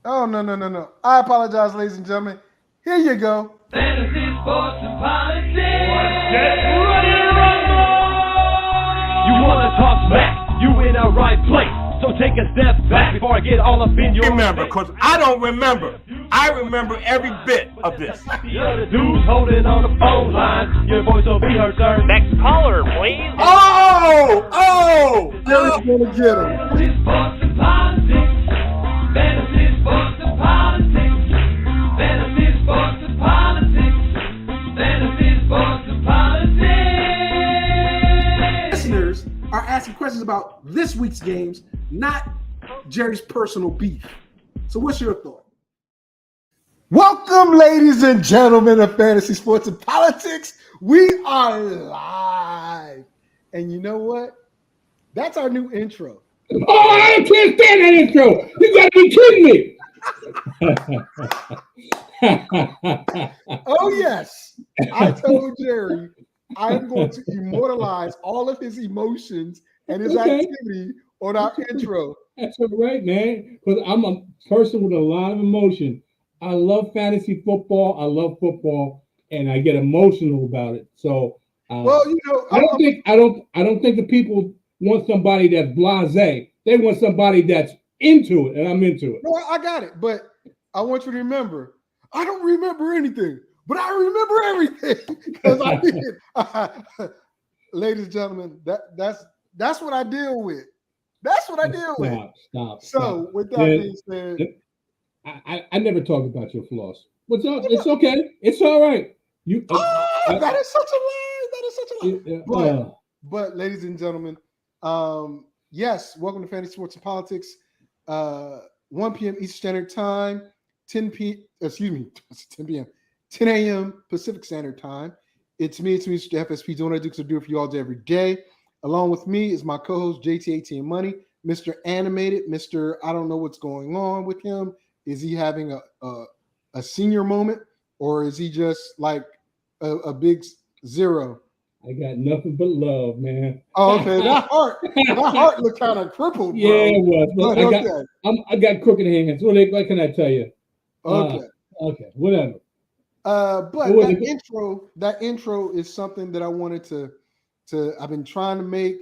Oh, no, no, no, no. I apologize, ladies and gentlemen. Here you go. Fantasy, sports, and politics. Get ready to rumble! You want to talk smack? You in the right place. So take a step back before I get all up in your remember, because I don't remember. I remember every bit of this. You're the dudes holding on the phone line. Your voice will be heard, sir. Next caller, please. Oh! Jerry's gonna get him. Fantasy, sports, and politics. Fantasy, sports, and politics. Fantasy, sports, and politics. Fantasy, sports, and politics. Listeners are asking questions about this week's games, not Jerry's personal beef. So what's your thought? Welcome, ladies and gentlemen of Fantasy Sports and Politics. We are live. And you know what? That's our new intro. Oh, I can't stand that intro. You got to be kidding me. Oh, yes. I told Jerry I'm going to immortalize all of his emotions and his activity on our intro. That's all right, man. Because I'm a person with a lot of emotion. I love fantasy football. I love football, and I get emotional about it. So, well, you know, I don't think the people want somebody that's blasé. They want somebody that's into it, and I'm into it. No, I got it, but I want you to remember, I don't remember anything, but I remember everything because I did. Ladies and gentlemen, that's what I deal with. That's what I deal with. Stop. With that being said, I never talk about your flaws. What's up? It's okay. It's all right. That is such a lie. That is such a lie. But ladies and gentlemen, yes, welcome to Fantasy Sports and Politics. 1 p.m. Eastern Standard Time, 10 p.m. 10 a.m. Pacific Standard Time. It's me, Mr. FSP, doing what I do it for you all day, every day. Along with me is my co-host, JT and Money, Mr. Animated, Mr. I don't know what's going on with him. Is he having a senior moment, or is he just like a big zero? I got nothing but love, man. Oh, okay. That heart looked kind of crippled, bro. Yeah, it was. But I got crooked hands. What can I tell you? Okay. Okay, whatever. But that intro is something that I wanted to I've been trying to make.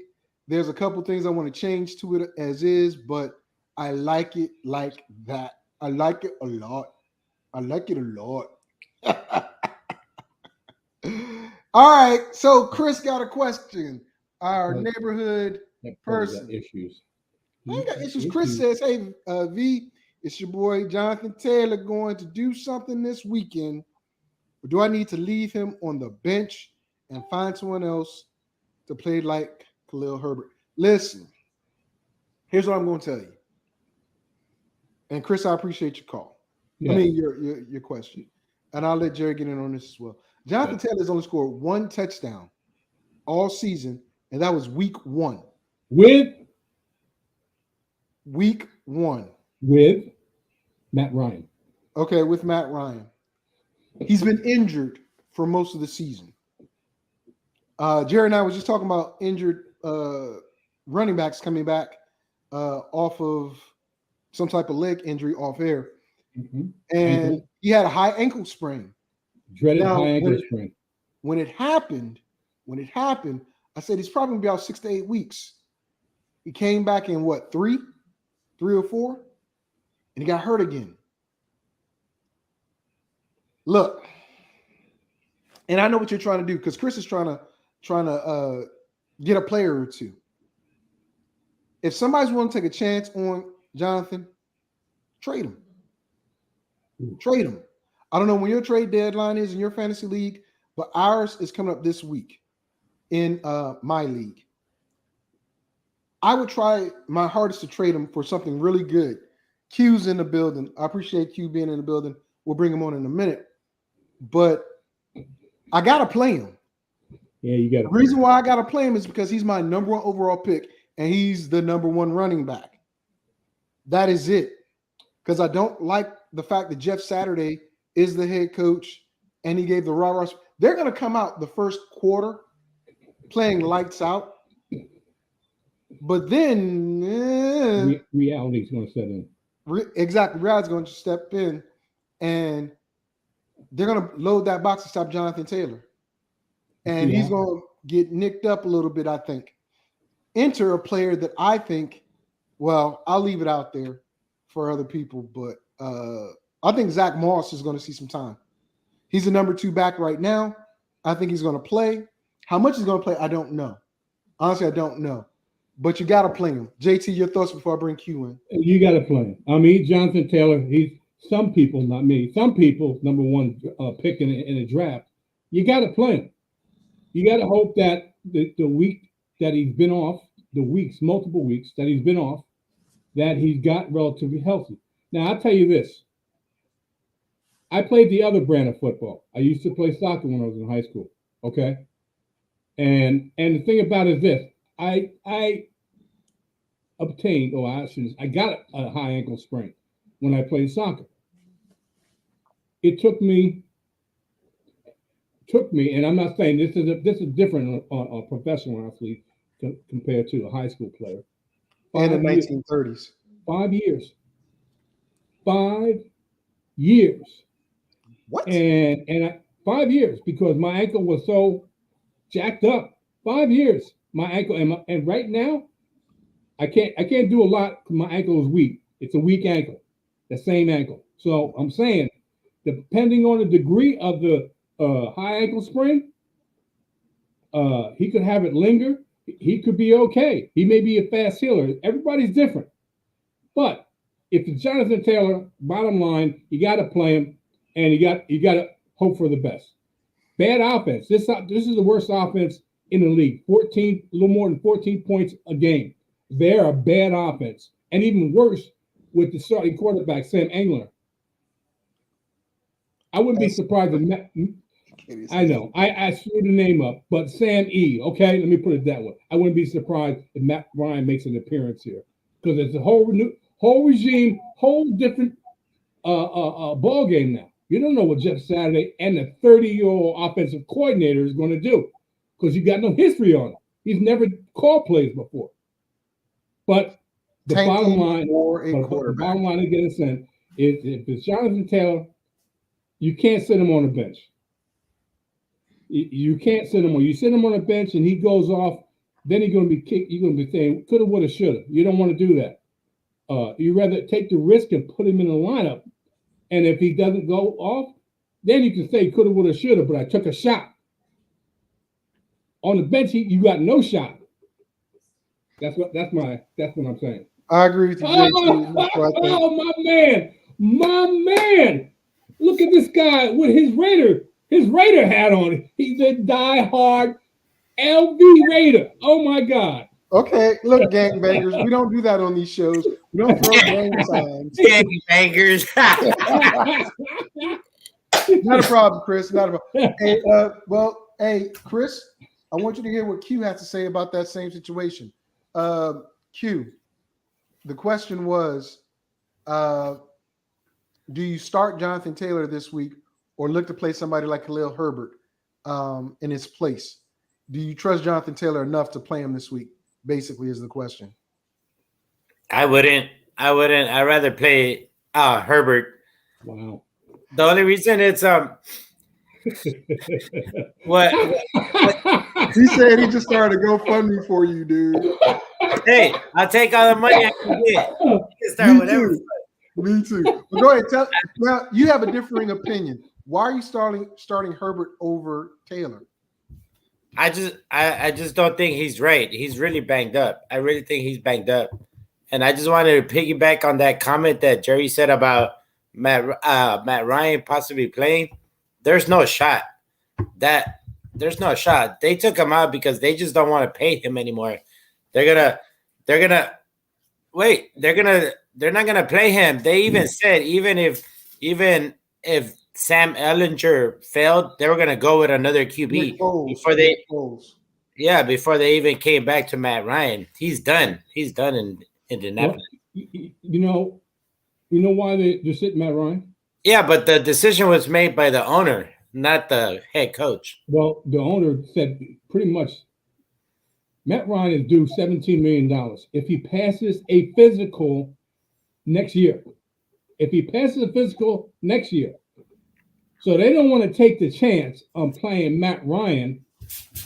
There's a couple things I want to change to it as is, but I like it like that. I like it a lot. I like it a lot. All right. So Chris got a question. Our neighborhood person. Issues. I ain't got issues. Chris says, hey, V, it's your boy Jonathan Taylor going to do something this weekend. Or do I need to leave him on the bench and find someone else to play like Khalil Herbert? Listen, here's what I'm going to tell you. And Chris, I appreciate your call. Yeah. I mean, your question. And I'll let Jerry get in on this as well. Jonathan Taylor's only scored one touchdown all season, and that was week 1. With Matt Ryan. Okay, with Matt Ryan. He's been injured for most of the season. Jerry and I was just talking about injured running backs coming back off of some type of leg injury off air. Mm-hmm. And he had a high ankle sprain. Dreaded high ankle sprain. When it happened, I said he's probably going to be out 6 to 8 weeks. He came back in what, 3 or 4? And he got hurt again. Look, and I know what you're trying to do because Chris is trying to get a player or two. If somebody's willing to take a chance on Jonathan, trade him. Trade him. I don't know when your trade deadline is in your fantasy league, but ours is coming up this week in my league. I would try my hardest to trade him for something really good. Q's in the building. I appreciate Q being in the building. We'll bring him on in a minute. But I got to play him. Yeah, you got to. The reason why I got to play him is because he's my number 1 overall pick, and he's the number 1 running back. That is it. Because I don't like the fact that Jeff Saturday is the head coach, and he gave the rah-rah. They're going to come out the first quarter playing lights out. But then reality's going to set in. Exactly. Riyad's going to step in, and they're going to load that box to stop Jonathan Taylor. And he's going to get nicked up a little bit, I think. Enter a player that I think, well, I'll leave it out there for other people, but I think Zach Moss is going to see some time. He's the number 2 back right now. I think he's going to play. How much he's going to play, I don't know. Honestly, I don't know. But you got to play him. JT, your thoughts before I bring Q in. You got to play him. I mean, Jonathan Taylor, he's some people, not me, some people, number 1 pick in a draft. You got to play him. You got to hope that the week that he's been off, multiple weeks that he's been off, that he's got relatively healthy. Now, I'll tell you this. I played the other brand of football. I used to play soccer when I was in high school, okay? And the thing about it is this. I obtained, I got a high ankle sprain when I played soccer. It took me, and I'm not saying this is different on a professional athlete compared to a high school player. And the 1930s. 5 years. 5 years. What? And 5 years because my ankle was so jacked up. 5 years. My ankle and right now, I can't do a lot because my ankle is weak. It's a weak ankle, the same ankle. So I'm saying, depending on the degree of the high ankle sprain, he could have it linger. He could be okay. He may be a fast healer. Everybody's different. But if it's Jonathan Taylor, bottom line, you got to play him, and you got to hope for the best. Bad offense. This is the worst offense in the league. A little more than 14 points a game. They're a bad offense, and even worse with the starting quarterback, Sam Engler. I wouldn't be surprised if I know I screwed the name up, but Sam E. Okay, let me put it that way. I wouldn't be surprised if Matt Ryan makes an appearance here because it's a whole regime, whole different ball game now. You don't know what Jeff Saturday and the 30-year-old offensive coordinator is going to do because you got no history on him. He's never called plays before. But the bottom line, again, is if it's Jonathan Taylor, you can't sit him on the bench. You can't sit him on. You sit him on a bench and he goes off, then he's going to be kicked. You're going to be saying, coulda, woulda, shoulda. You don't want to do that. You rather take the risk and put him in the lineup. And if he doesn't go off, then you can say coulda, woulda, shoulda, but I took a shot. On the bench, you got no shot. That's what I'm saying. I agree with you. Oh, my man! Look at this guy with his Raider hat on. He's a diehard LV Raider. Oh my God! Okay, look, gangbangers, we don't do that on these shows. We don't throw gang signs. Gangbangers. Not a problem, Chris. Not a problem. Hey, Chris, I want you to hear what Q has to say about that same situation. Q, the question was, do you start Jonathan Taylor this week or look to play somebody like Khalil Herbert in his place? Do you trust Jonathan Taylor enough to play him this week? Basically is the question. I wouldn't. I'd rather play Herbert. Wow. The only reason it's what he said he just started a GoFundMe for you, dude. Hey, I'll take all the money I can get. You can start whatever. Me too. But go ahead. Now you have a differing opinion. Why are you starting Herbert over Taylor? I just don't think he's right. He's really banged up. I really think he's banged up. And I just wanted to piggyback on that comment that Jerry said about Matt Ryan possibly playing. There's no shot. There's no shot. They took him out because they just don't want to pay him anymore. They're not gonna play him. They even said even if Sam Ehlinger failed, they were gonna go with another QB before they even came back to Matt Ryan. He's done. He's done in Indianapolis. Well, you know why they're sitting Matt Ryan? Yeah, but the decision was made by the owner, not the head coach. Well, the owner said pretty much Matt Ryan is due $17 million. If he passes a physical next year. If he passes the physical next year. So they don't want to take the chance on playing Matt Ryan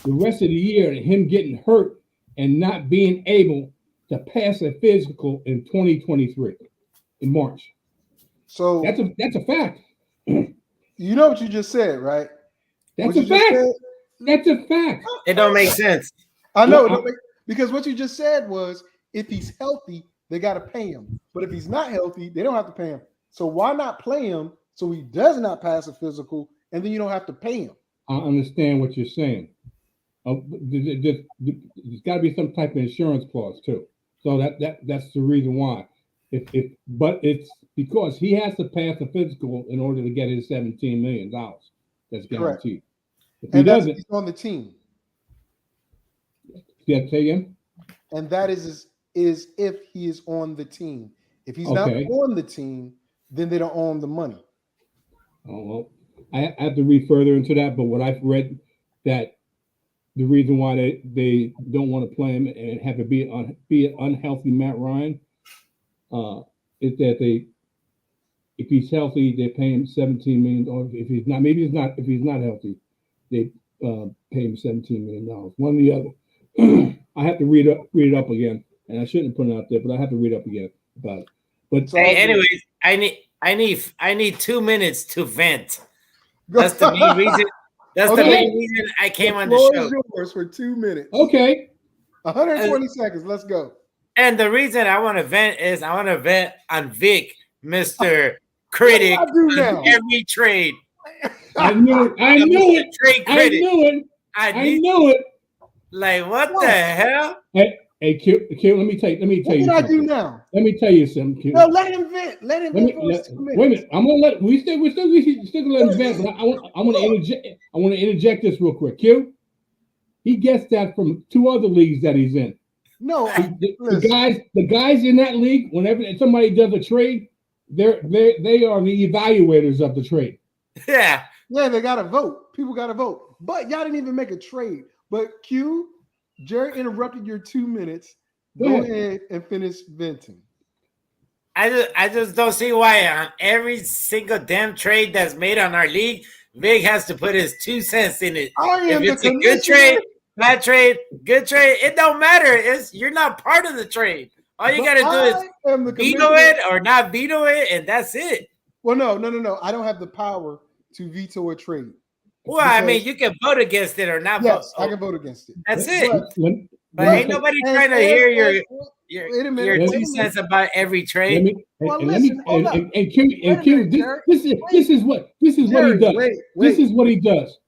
the rest of the year and him getting hurt and not being able to pass a physical in 2023 in March. So that's a fact. you know what you just said, right? That's What a you just fact. said? That's a fact. It don't make sense. I know, Well, because what you just said was if he's healthy, they got to pay him. But if he's not healthy, they don't have to pay him. So why not play him so he does not pass a physical, and then you don't have to pay him? I understand what you're saying. There's got to be some type of insurance clause too. So that's the reason why. But it's because he has to pass the physical in order to get his $17 million. That's guaranteed. If he doesn't, he's on the team. yeah, say again. And that is if he is on the team. If he's not on the team, then they don't owe him the money. Oh well, I have to read further into that. But what I've read that the reason why they don't want to play him and have it be an unhealthy Matt Ryan is that if he's healthy, they pay him $17 million. Or if he's not, if he's not healthy, they pay him $17 million. One or the other. I have to read it up again, and I shouldn't put it out there, but I have to read up again about it. But Hey, anyways, I need 2 minutes to vent. That's the main reason. That's the main reason I came on the show. Is yours for 2 minutes. Okay. 120 seconds. Let's go. And the reason I want to vent is I want to vent on Vic, Mr. Critic, on every trade. I knew it. Trade critic. I knew it. Like, what the hell? Hey, Q, let me tell you. What did I do now? Let me tell you something, Q. No, let him vent. Let him vent. Wait a minute. I'm gonna let we still gonna let him vent. But I want to interject this real quick. Q, he gets that from 2 other leagues that he's in. No, the guys in that league, whenever somebody does a trade, they are the evaluators of the trade. Yeah, they got to vote. People got to vote. But y'all didn't even make a trade. But Q, Jerry interrupted your 2 minutes. Go ahead and finish venting. I just don't see why on every single damn trade that's made on our league, Vic has to put his 2 cents in it. If it's a good trade, bad trade, good trade, it don't matter. You're not part of the trade. All you got to do is veto it or not veto it, and that's it. Well, no. I don't have the power to veto a trade. Well, I mean, you can vote against it or not vote. Yes, I can vote against it. That's it. But ain't nobody trying to hear your 2 cents about every trade. This is what he does. This is what he does.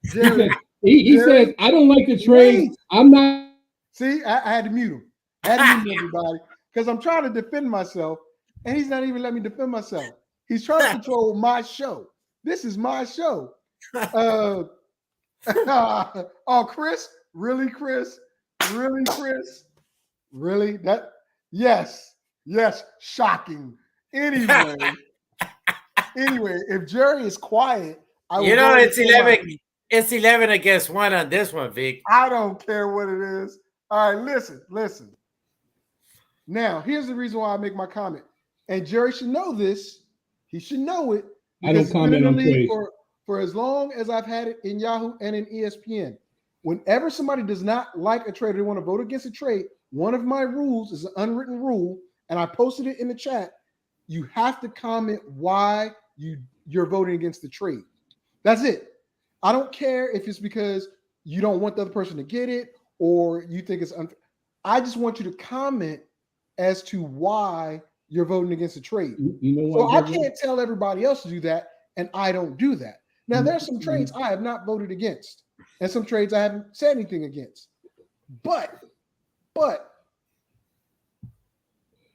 He says, I don't like the trade. I'm not. See, I had to mute him. I had to mute everybody because I'm trying to defend myself, and he's not even letting me defend myself. He's trying to control my show. This is my show. Oh, Chris? Really, Chris? Really, Chris? Really? Yes, shocking. Anyway, if Jerry is quiet, it's 11 against 1 on this one, Vic. I don't care what it is. All right, listen. Now, here's the reason why I make my comment. And Jerry should know this. He should know it. I don't comment on trades. For as long as I've had it in Yahoo and in ESPN, whenever somebody does not like a trade, they want to vote against a trade, one of my rules is an unwritten rule, and I posted it in the chat. You have to comment why you're voting against the trade. That's it. I don't care if it's because you don't want the other person to get it or you think it's unfair. I just want you to comment as to why you're voting against the trade. You know what? So I can't tell everybody else to do that, and I don't do that. Now, there's some trades I have not voted against, and some trades I haven't said anything against. But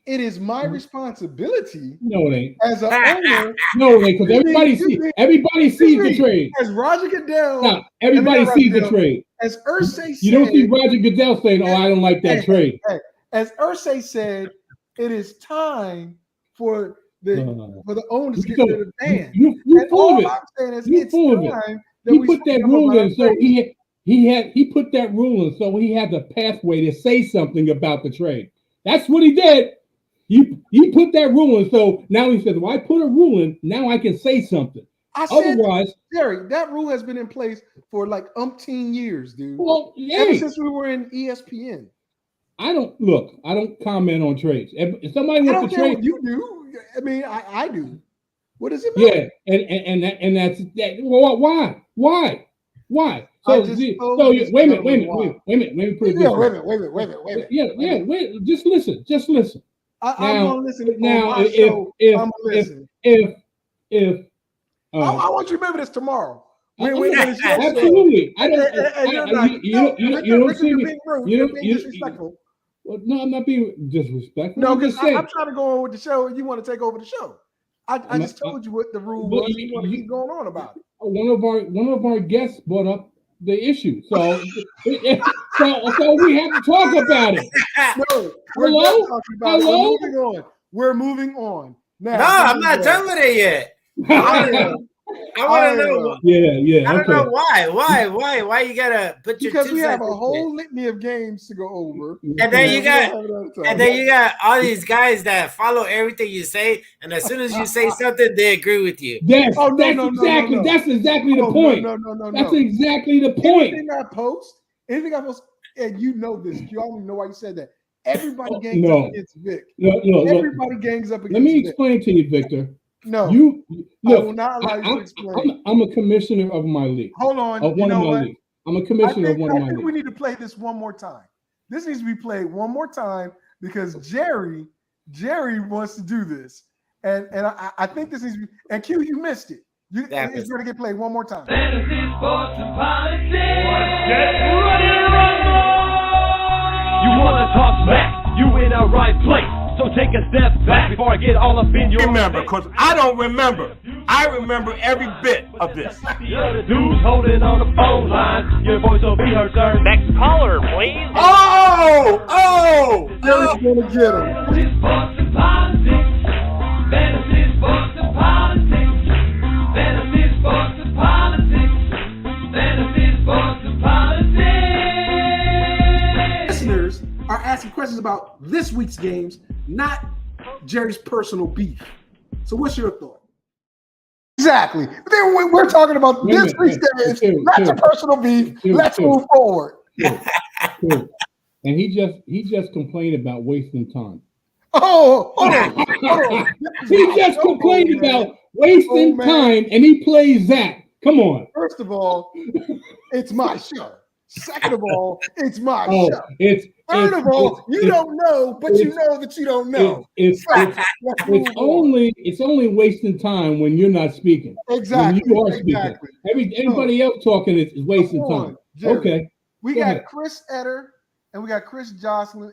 it is my responsibility. No, it ain't. As an owner. No, it ain't, because everybody sees the trade. As Roger Goodell. No, everybody sees the trade. As Irsay said. You don't see Roger Goodell saying, "Oh, I don't like that trade." As Irsay said, it is time for the owners to get rid of the ban. You full of it. I'm saying is you full of it. He put that rule in, so he put that rule in, so he had the pathway to say something about the trade. That's what he did. You put that rule in, so now he says, "Well, I put a rule in. Now I can say something." I said, Otherwise, Jerry, that rule has been in place for like umpteen years, dude. well, Ever hey, since we were in ESPN. I don't comment on trades. If somebody I wants don't to care trade, what you do. I mean, I do. What does it matter? yeah, and that's that. Well, why? I So, just told so you this wait a minute, gentleman why. Let me put it Yeah, this wait a way. minute, wait a minute, wait a minute, wait a minute. Yeah, wait a minute. wait. Just listen. I'm Now, gonna listen on now, my show. I'm gonna listen. if I want you to remember this tomorrow. When I'm it's your show. absolutely, I don't. And you're not. You don't see you're me. being rude. You You're don't. being disrespectful. Well, no, I'm not being disrespectful. No, I'm because just saying. I'm trying to go on with the show, and you want to take over the show. I just told you what the rule was. And you want to keep going on about it. One of our guests brought up the issue, so so we have to talk about it. No, we're Hello? not talking about Hello? it. We're moving on. Now, No, I'm not done with it yet. I am. I want to know. Yeah. I don't Okay. know why you gotta put your Because 2 we have cents a into whole litany of games to go over. And then you we got don't have enough time. And then you got all these guys that follow everything you say, and as soon as you say something, they agree with you. Yes, Oh, no, that's no, no, exactly no, no. that's exactly the Oh, point. No. That's exactly the point. Anything I post, and you know this. You already know why you said that. Everybody gangs No. up against Vic. No, Everybody gangs up against let me Vic. explain to you, Victor. No, You I will look. not allow you to explain. I'm a commissioner of my league. Hold on. Of You one know of my what? leagues. I'm a commissioner of one of I my think we leagues. need to play this one more time. This needs to be played one more time because Jerry wants to do this. And I think this needs to be, and Q, you missed it. It's going to get played one more time. Fantasy, sports, and politics. Get ready to rumble! You wanna talk smack? You in the right place. So take a step back before I get all up in your remember, face. because I don't remember. I remember every bit of this. You're the dudes holding on the phone line. Your voice will be heard, sir. Next caller, please. Oh! Jerry's going to get him. Fantasy, sports, and politics. Fantasy, sports, and politics. Fantasy, sports, and politics. Fantasy, sports, and politics. Listeners are asking questions about this week's games, not Jerry's personal beef. So what's your thought? Exactly. Then we're talking about this week's games, not your personal beef. Let's move forward. Cool. And he just complained about wasting time. Oh, hold on. He just complained about wasting time, and he plays that. Come on. First of all, it's my show. Second of all, it's my show. Third of all, you don't know, but you know that you don't know. It's only wasting time when you're not speaking. Exactly. When you are speaking. Everybody else talking is wasting time. Jerry. Okay. We got Chris Etter and we got Chris Jocelyn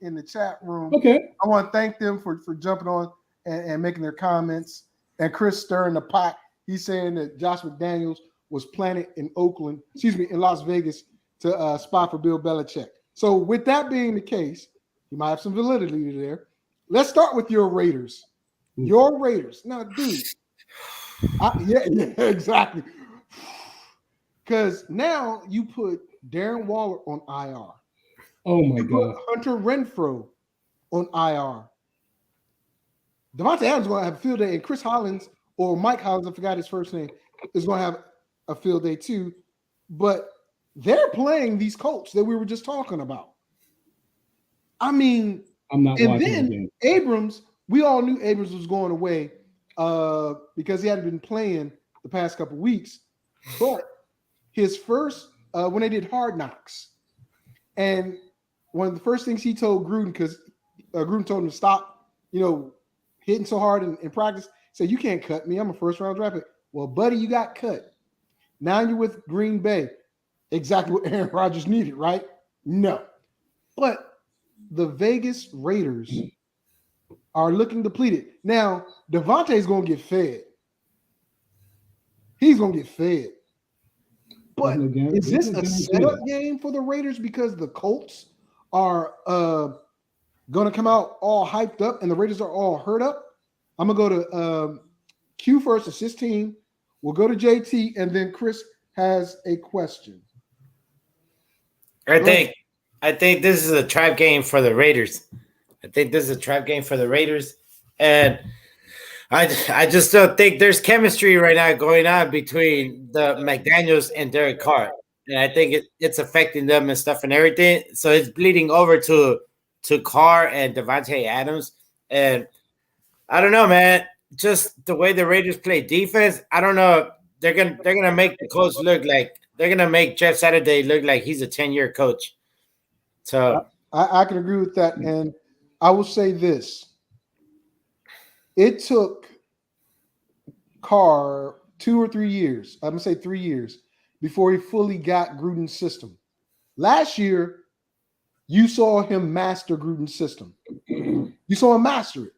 in the chat room. Okay. I want to thank them for jumping on and making their comments. And Chris stirring the pot. He's saying that Josh McDaniels was planted in in Las Vegas to spot for Bill Belichick. So with that being the case, you might have some validity there. Let's start with your Raiders. Your Raiders. Now, dude. Yeah, exactly. Because now you put Darren Waller on IR. Oh, my you God. put Hunter Renfrow on IR. Devontae Adams is going to have a field day, and Chris Hollins or Mike Hollins, I forgot his first name, is going to have a field day too. But they're playing these Colts that we were just talking about. I mean, I'm not and watching then the game. Abrams, we all knew Abrams was going away because he hadn't been playing the past couple weeks. But his first, when they did Hard Knocks, and one of the first things he told Gruden, because Gruden told him to stop, hitting so hard in practice, said, "You can't cut me. I'm a first-round draft pick." Well, buddy, you got cut. Now you're with Green Bay. Exactly what Aaron Rodgers needed, right? No. But the Vegas Raiders are looking depleted. Now, Devontae's going to get fed. He's going to get fed. But is this a setup game for the Raiders because the Colts are going to come out all hyped up and the Raiders are all hurt up? I'm going to go to Q first, it's his team. We'll go to JT, and then Chris has a question. I think this is a trap game for the Raiders. I think this is a trap game for the Raiders, and I just don't think there's chemistry right now going on between the McDaniels and Derek Carr, and I think it's affecting them and stuff and everything. So it's bleeding over to Carr and Devontae Adams, and I don't know, man. Just the way the Raiders play defense, I don't know. They're gonna make the coach look like they're gonna make Jeff Saturday look like he's a 10-year coach. So I can agree with that, and I will say this: it took Carr 2 or 3 years. I'm gonna say 3 years before he fully got Gruden's system. Last year, you saw him master Gruden's system. You saw him master it.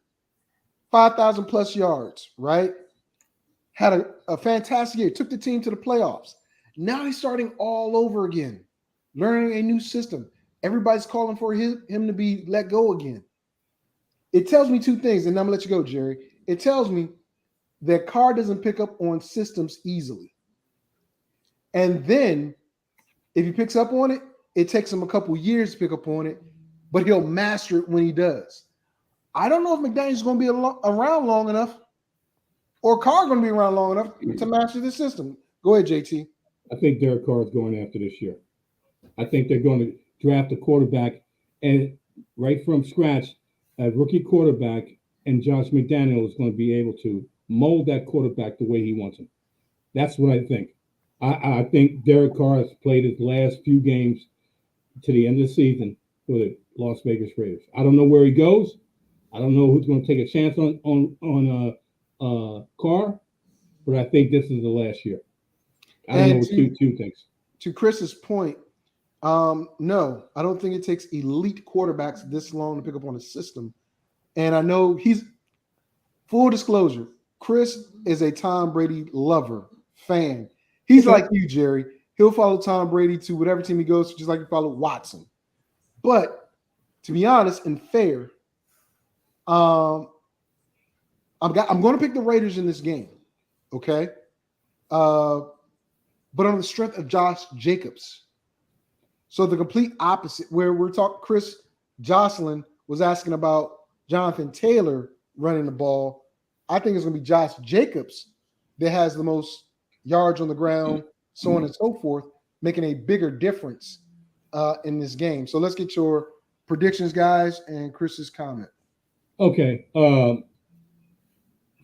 5,000 plus yards, right? Had a fantastic year. Took the team to the playoffs. Now he's starting all over again, learning a new system. Everybody's calling for him to be let go again. It tells me two things, and I'm going to let you go, Jerry. It tells me that Carr doesn't pick up on systems easily. And then if he picks up on it, it takes him a couple years to pick up on it, but he'll master it when he does. I don't know if McDaniels is going to be around long enough or Carr going to be around long enough to master the system. Go ahead, JT. I think Derek Carr is going after this year. I think they're going to draft a quarterback and right from scratch, a rookie quarterback, and Josh McDaniels is going to be able to mold that quarterback the way he wants him. That's what I think. I think Derek Carr has played his last few games to the end of the season for the Las Vegas Raiders. I don't know where he goes. I don't know who's going to take a chance on Carr, but I think this is the last year. I don't know what Q2 thinks. To Chris's point, no, I don't think it takes elite quarterbacks this long to pick up on a system. And I know he's full disclosure. Chris is a Tom Brady lover, fan. He's like you, Jerry. He'll follow Tom Brady to whatever team he goes to, just like he followed Watson. But to be honest and fair, I'm going to pick the Raiders in this game, okay? But on the strength of Josh Jacobs. So the complete opposite, where we're talking, Chris Jocelyn was asking about Jonathan Taylor running the ball. I think it's going to be Josh Jacobs that has the most yards on the ground, so on and so forth, making a bigger difference in this game. So let's get your predictions, guys, and Chris's comment. Okay.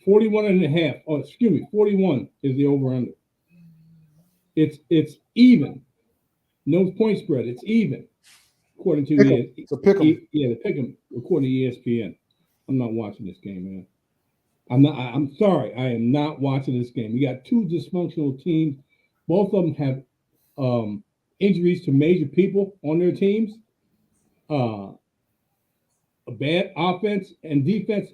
41 and a half. Oh, excuse me. 41 is the over-under. It's even. No point spread. It's even. According to so pick 'em. Yeah, the pick 'em according to ESPN. I'm not watching this game, man. I'm sorry. I am not watching this game. We got two dysfunctional teams. Both of them have injuries to major people on their teams. A bad offense and defense.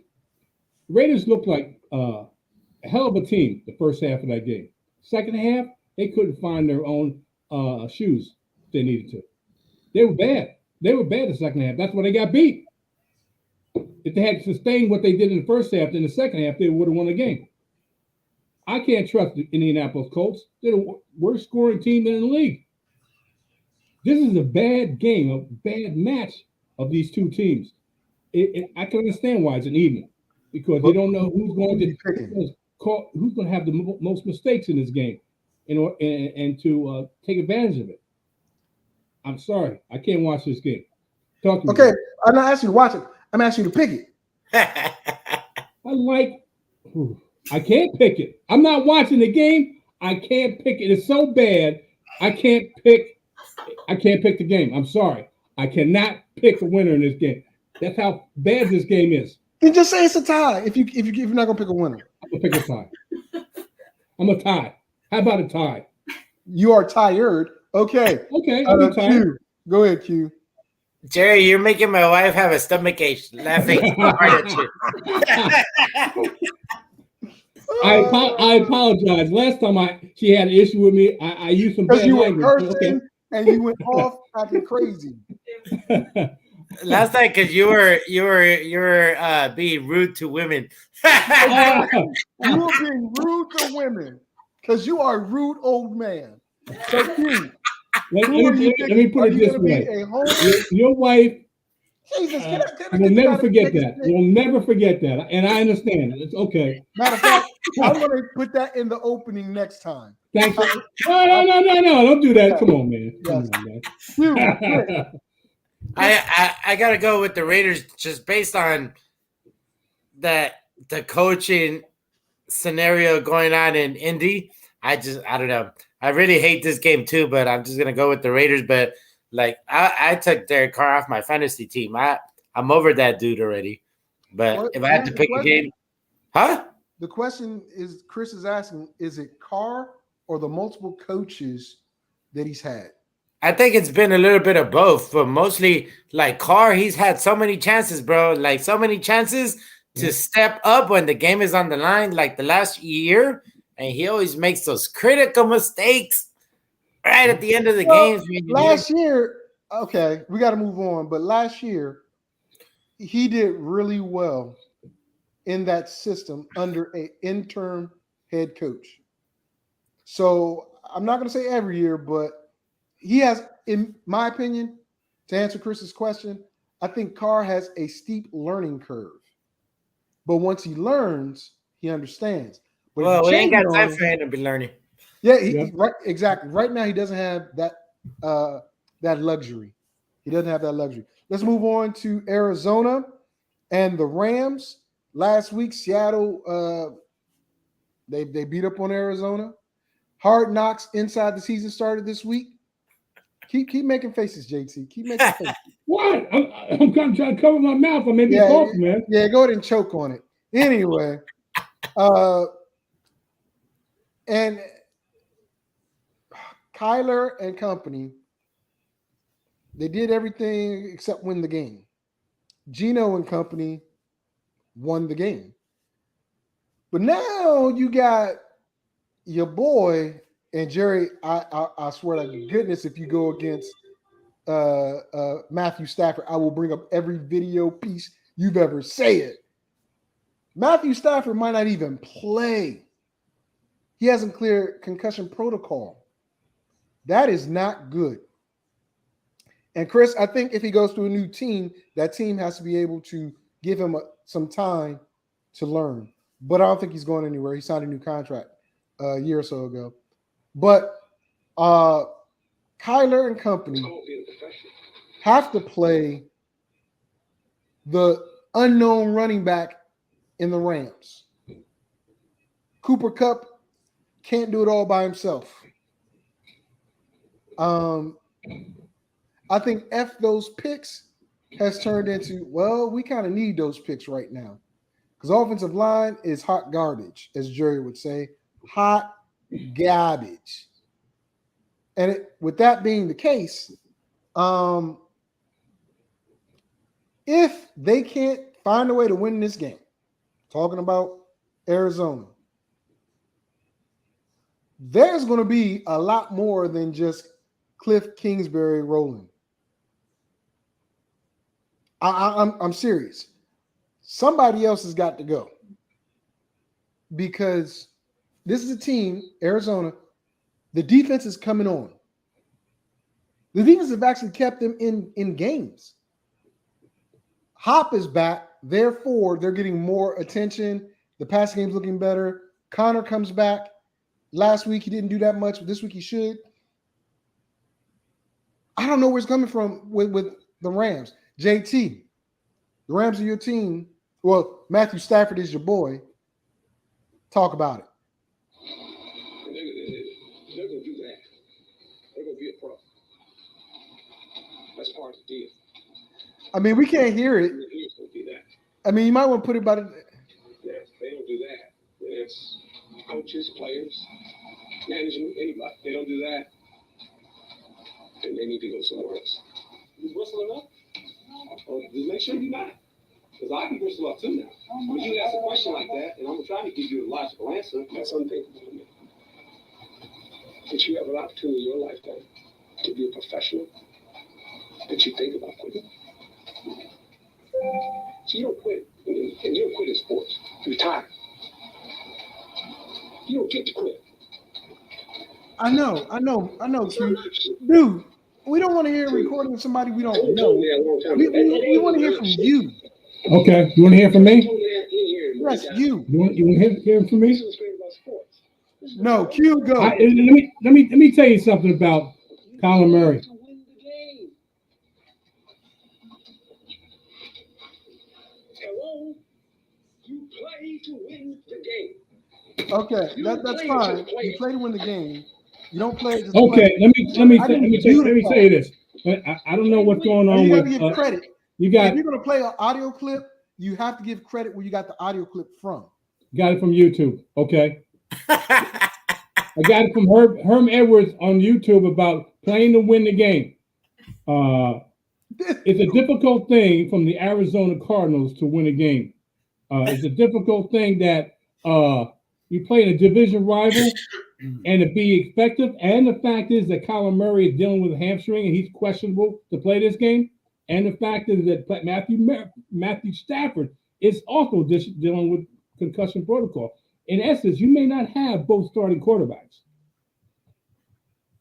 Raiders looked like a hell of a team the first half of that game. Second half, they couldn't find their own shoes they needed to. They were bad. They were bad the second half. That's why they got beat. If they had sustained what they did in the first half, then the second half, they would have won the game. I can't trust the Indianapolis Colts. They're the worst scoring team in the league. This is a bad game, a bad match of these two teams. I can understand why it's an evening, because they don't know who's going to have the most mistakes in this game, and to take advantage of it. I'm sorry, I can't watch this game. Talk to me. Okay, I'm not asking you to watch it. I'm asking you to pick it. I can't pick it. I'm not watching the game. I can't pick it. It's so bad. I can't pick the game. I'm sorry. I cannot pick a winner in this game. That's how bad this game is. You just say it's a tie. If you're not gonna pick a winner, I'm gonna pick a tie. I'm a tie. How about a tie? You are tired. Okay. Okay. I'm tired. Q. Go ahead, Q. Jerry, you're making my wife have a stomach ache laughing hard at you. I apologize. Last time she had an issue with me, I used some bad you language. were cursing and you went off acting crazy. Last time, because you were being rude to women. You were being rude to women because you are a rude old man. So Q, let me put it this way. Your wife Jesus, can I We'll get the guy never to forget take his that. pick? We'll never forget that. And I understand. It's okay. Matter of fact, I want to put that in the opening next time. Thanks. No. Don't do that. Yeah. Come on, man. Come Yes. on, man. Dude, Chris, I gotta go with the Raiders just based on the coaching scenario going on in Indy. I don't know. I really hate this game too, but I'm just gonna go with the Raiders. But like I took Derek Carr off my fantasy team. I'm over that dude already. But What- if I had to here's the pick a question. game, huh? the question is, Chris is asking, is it Carr or the multiple coaches that he's had? I think it's been a little bit of both, but mostly like Carr, he's had so many chances, bro. Like so many chances to step up when the game is on the line, like the last year, and he always makes those critical mistakes right at the end of the games. Last year, okay, we got to move on, but last year he did really well in that system under an interim head coach. So I'm not going to say every year, but he has, in my opinion, to answer Chris's question, I think Carr has a steep learning curve. But once he learns, he understands. But Well, we ain't got change time on for him to be learning. Yeah, right, exactly. Right now, he doesn't have that that luxury. He doesn't have that luxury. Let's move on to Arizona and the Rams. Last week, Seattle they beat up on Arizona. Hard Knocks inside the season started this week. Keep making faces, JT. Keep making faces. What? I'm trying to cover my mouth. I may be Yeah, coughing, man. Yeah, go ahead and choke on it. Anyway, and Kyler and company, they did everything except win the game. Gino and company won the game. But now you got your boy and Jerry. I swear to goodness, if you go against Matthew Stafford, I will bring up every video piece you've ever said. Matthew Stafford might not even play. He hasn't cleared concussion protocol. That is not good. And Chris, I think if he goes to a new team, that team has to be able to give him some time to learn. But I don't think he's going anywhere. He signed a new contract a year or so ago. But Kyler and company have to play the unknown running back in the Rams. Cooper Kupp can't do it all by himself. I think those picks has turned into, well, we kind of need those picks right now. Because offensive line is hot garbage, as Jerry would say. Hot garbage. And with that being the case, if they can't find a way to win this game, talking about Arizona, there's going to be a lot more than just Cliff Kingsbury rolling. I'm serious. Somebody else has got to go because this is a team, Arizona. The defense is coming on. The defense have actually kept them in games. Hop is back, therefore they're getting more attention. The pass game's looking better. Connor comes back. Last week he didn't do that much, but this week he should. I don't know where it's coming from with the Rams. JT, the Rams are your team. Well, Matthew Stafford is your boy. Talk about it. They're going to do that. They're going to be a problem. That's part of the deal. I mean, we can't hear it. I mean, you might want to put it about it. Yes, they don't do that. It's coaches, players, management, anybody. They don't do that. And they need to go somewhere else. You whistling up? Oh, just make sure you're not. Because I can whistle up too now. When you ask a question like that, and I'm trying to give you a logical answer, that's unthinkable to me. That you have an opportunity in your lifetime to be a professional, that you think about quitting. So you don't quit. And you don't quit in sports. You retire. You don't get to quit. I know, Q. Dude, We don't want to hear a recording of somebody we I don't told know. you that a long time We, ago. we, we want to hear from you. Okay, you want to hear from I me? told you that in here, Yes, guy. you. You want to hear from me? This is straight about sports. This is No, about Q, go. Let me tell you something about Kyler Murray. to win the game. Hello? You play to win the game. Okay, You that's play to fine. play You it. play to win the game. You don't play just Okay, play. let me I say, need you to let me say this. I don't know what's going And on you got to with give credit. you If got you're gonna play an audio clip, you have to give credit where you got the audio clip from. got it from YouTube. Okay, I got it from Herm Edwards on YouTube about playing to win the game. It's a difficult thing from the Arizona Cardinals to win a game. It's a difficult thing that you play in a division rival and to be effective. And the fact is that Kyler Murray is dealing with a hamstring and he's questionable to play this game. And the fact is that Matthew Stafford is also dealing with concussion protocol. In essence, you may not have both starting quarterbacks.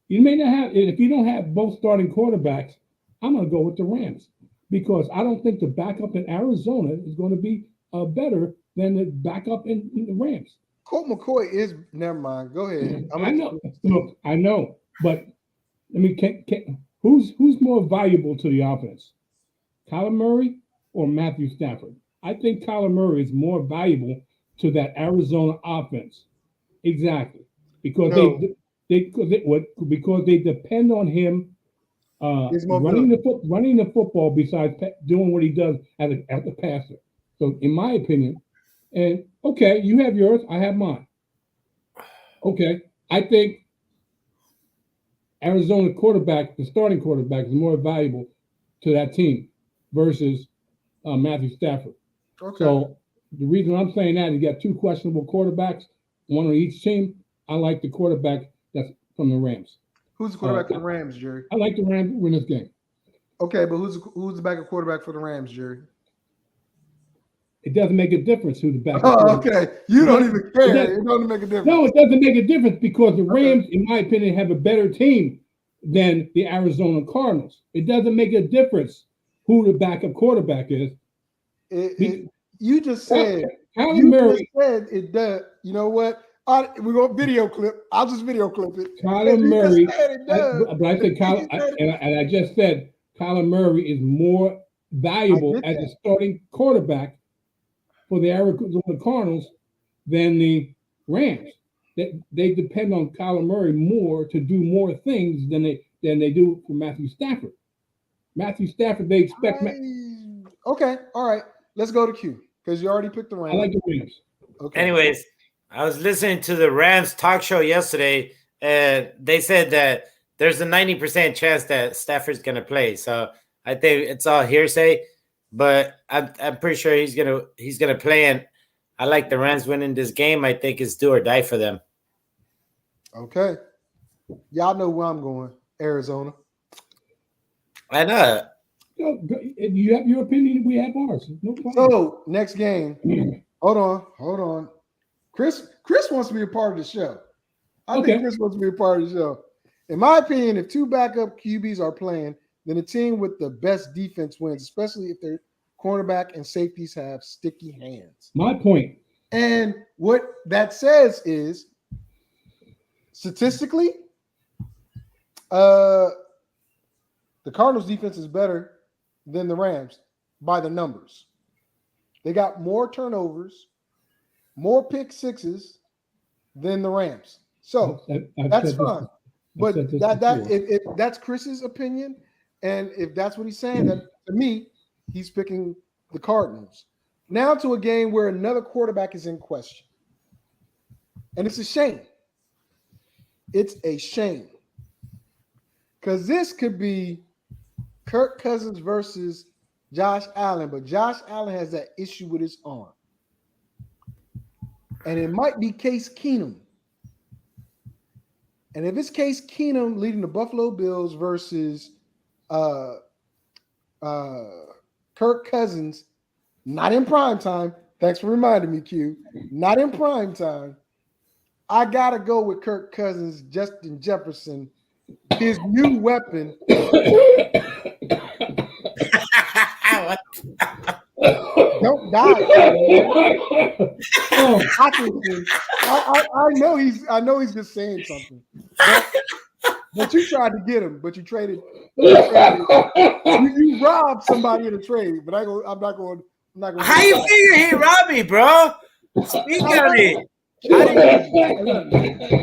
You may not have, if you don't have both starting quarterbacks, I'm going to go with the Rams because I don't think the backup in Arizona is going to be better than the backup in the Rams. Colt McCoy is. Never mind. Go ahead. I know. Look, I know, but I mean, who's more valuable to the offense, Kyler Murray or Matthew Stafford? I think Kyler Murray is more valuable to that Arizona offense. Exactly, because No. because they depend on him running the football besides doing what he does as a passer. So, in my opinion, and okay, you have yours, I have mine. Okay, I think Arizona quarterback, the starting quarterback, is more valuable to that team versus Matthew Stafford. Okay. So the reason I'm saying that, you got two questionable quarterbacks, one on each team. I like the quarterback that's from the Rams. Who's the quarterback for the Rams, Jerry? I like the Rams to win this game. Okay, but who's the backup quarterback for the Rams, Jerry? It doesn't make a difference who the backup Oh, quarterback. okay. You don't even care. It doesn't make a difference. No, it doesn't make a difference because the Rams, in my opinion, have a better team than the Arizona Cardinals. It doesn't make a difference who the backup quarterback is. You just said Kyler Murray. Just said it does. You know what? We're going to video clip. I'll just video clip it. Kyler Murray. But I said Kyler, and I just said Kyler Murray is more valuable as a starting quarterback for the Arizona Cardinals than the Rams. They depend on Kyler Murray more to do more things than they do for Matthew Stafford. Matthew Stafford, they expect. Okay, all right. Let's go to Q because you already picked the Rams. I like the Rams. Okay. Anyways, I was listening to the Rams talk show yesterday, and they said that there's a 90% chance that Stafford's gonna play. So I think it's all hearsay, but I'm pretty sure he's gonna play. And I like the Rams winning this game. I think it's do or die for them. Okay. Y'all know where I'm going. Arizona. I know. You have your opinion. We have ours. No problem. So next game. Hold on. Chris wants to be a part of the show. I think Chris wants to be a part of the show. In my opinion, if two backup QBs are playing, then the team with the best defense wins, especially if their cornerback and safeties have sticky hands. My point. And what that says is, statistically, the Cardinals defense is better than the Rams by the numbers. They got more turnovers, more pick sixes than the Rams. So that's fine. But if that's Chris's opinion, and if that's what he's saying, that to me, he's picking the Cardinals. Now to a game where another quarterback is in question. And it's a shame. It's a shame. Because this could be Kirk Cousins versus Josh Allen, but Josh Allen has that issue with his arm. And it might be Case Keenum. And if it's Case Keenum leading the Buffalo Bills versus Kirk Cousins, not in prime time. Thanks for reminding me, Q. Not in prime time. I got to go with Kirk Cousins, Justin Jefferson, his new weapon. Don't die. Hockenson. I know he's just saying something. But you tried to get him, but you traded. You robbed somebody in a trade, but I'm not going. How you figure he robbed me, bro? Speak on it.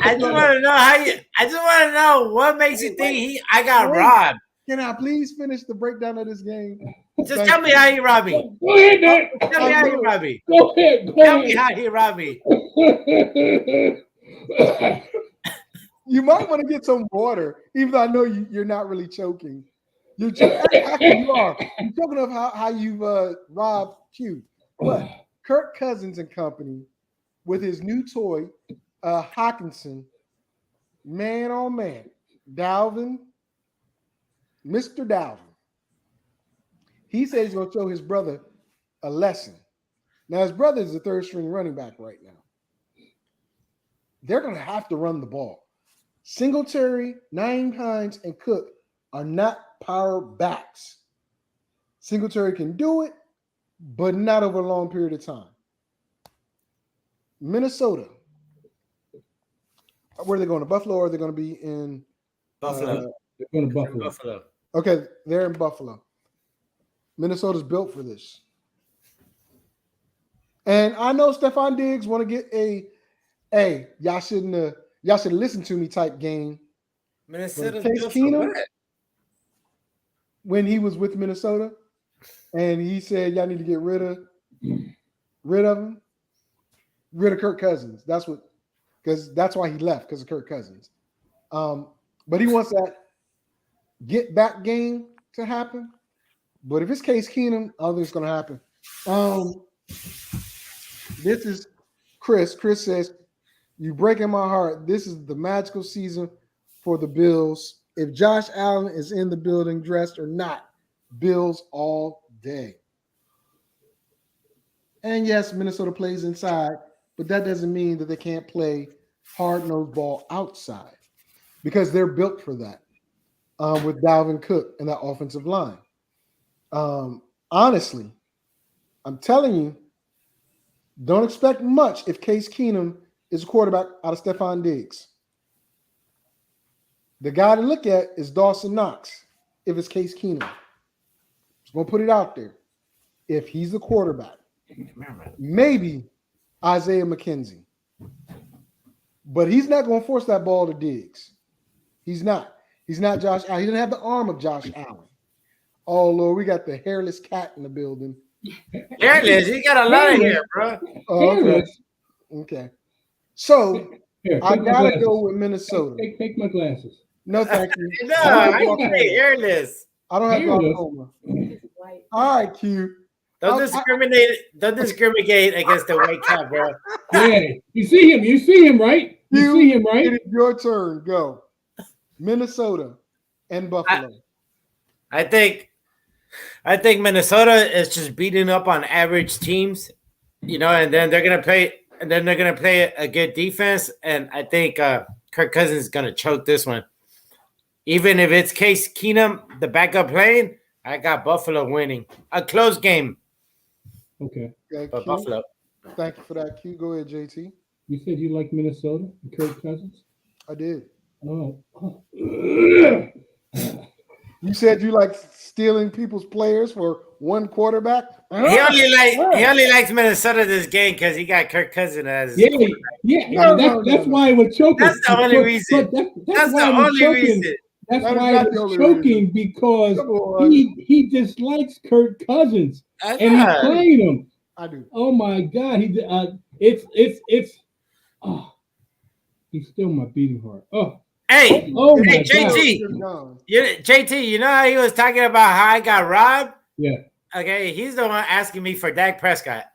I just want to know I just want to know what makes you think I got robbed. Can I please finish the breakdown of this game? Just tell me how he robbed me. Go ahead, Nick. Tell me how he robbed me. Go ahead. Tell me how he robbed me. You might want to get some water, even though I know you're not really choking. You're choking. You are. You're talking of how you've robbed Q. But Kirk Cousins and company with his new toy, Hockenson, man on man, Dalvin, Mr. Dalvin. He said he's going to show his brother a lesson. Now, his brother is the third string running back right now. They're going to have to run the ball. Singletary, Nyheim Hines, and Cook are not power backs. Singletary can do it, but not over a long period of time. Minnesota. Where are they going? To Buffalo, or are they going to be in Buffalo? They're going to Buffalo. Buffalo. Okay, they're in Buffalo. Minnesota's built for this. And I know Stephon Diggs want to get y'all should listen to me type game. Minnesota's Case built for Keenum, what? when he was with Minnesota, and he said y'all need to get rid of him, rid of Kirk Cousins. That's why he left, because of Kirk Cousins. But he wants that get back game to happen. But if it's Case Keenum, I don't think it's going to happen. This is Chris. Chris says, "You breaking my heart. This is the magical season for the Bills. If Josh Allen is in the building, dressed or not, Bills all day." And yes, Minnesota plays inside, but that doesn't mean that they can't play hard-nosed ball outside, because they're built for that with Dalvin Cook and that offensive line. Honestly, I'm telling you, don't expect much if Case Keenum is a quarterback out of Stephon Diggs. The guy to look at is Dawson Knox if it's Case Keenum. Just going to put it out there. If he's the quarterback, maybe Isaiah McKenzie. But he's not going to force that ball to Diggs. He's not. He's not Josh Allen. He doesn't have the arm of Josh Allen. Oh, Lord, we got the hairless cat in the building. Hairless? You got a lot of hair, bro. Oh, okay. So, Here, I take my got to glasses. go with Minnesota. Take my glasses. No, thank you. No, I can say hairless. I don't have Hairless. glaucoma. All right, Q. Don't discriminate against the white cat, bro. Yeah, you see him, right? You see him, right? It is your turn. Go. Minnesota and Buffalo. I think Minnesota is just beating up on average teams, and then they're gonna play a good defense, and I think Kirk Cousins is gonna choke this one. Even if it's Case Keenum, the backup playing, I got Buffalo winning. A close game. Okay. Okay, But Q. Buffalo. Thank you for that, Q. Go ahead, JT. You said you like Minnesota and Kirk Cousins? I did. Oh. You said you like stealing people's players for one quarterback? He only likes Minnesota this game because he got Kirk Cousins as That's why it was choking. That's the only reason. That's the only reason. That's That is why not it the was only choking, because Come on. he dislikes Kirk Cousins and he's Yeah. playing him. I do. Oh my God, he's still my beating heart. Hey, Oh my hey, God. JT, you know how he was talking about how I got robbed? Yeah. Okay, he's the one asking me for Dak Prescott.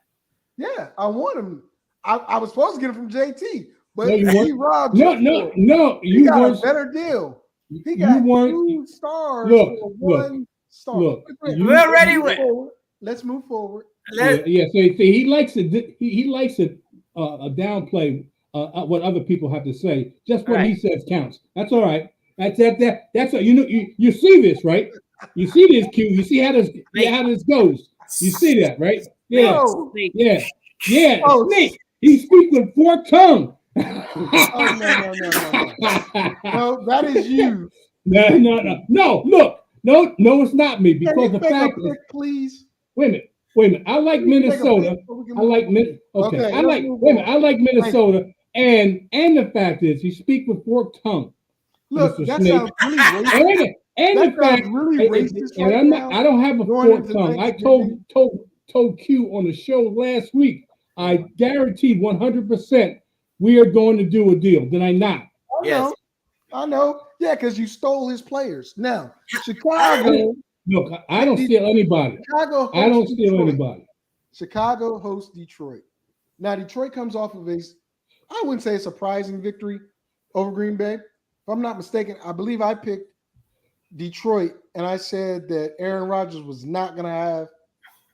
Yeah, I want him. I was supposed to get him from JT, but No, you he weren't. robbed No, you. no, He you got weren't. a better deal. He You got weren't. 2 stars Look, for 1 star. look. We're already Let's move with. forward. Let's move forward. Yeah. So he likes it. He likes it. A downplay what other people have to say. Just what he says counts. That's all right. That's what you see this, right? You see this, Q. You see how this goes. You see that, right? Yeah. No. Yeah. Yeah. Oh, Snake. He speaks with forked tongue. Oh, no. No, that is you. No. Look, no, it's not me Can because you the make a fact is, pick, please? wait a minute. I like Can you make a Minnesota. pick so we can I move like on? Okay. Okay, I let's like move wait a minute. on. I like Minnesota, and the fact is, he speaks with forked tongue. Look, Mr. that Snake. sounds really racist. And That the fact, sounds really racist and right now. I don't have a Going forked into tongue. I Thanksgiving. told Q on the show last week. I guaranteed 100% we are going to do a deal. Did I not? Yes. I know. Yeah, because you stole his players. Now, Chicago. Look, I don't steal anybody. Chicago I don't hosts steal Detroit. anybody. Chicago hosts Detroit. Now, Detroit comes off of I wouldn't say a surprising victory over Green Bay. If I'm not mistaken, I believe I picked Detroit, and I said that Aaron Rodgers was not going to have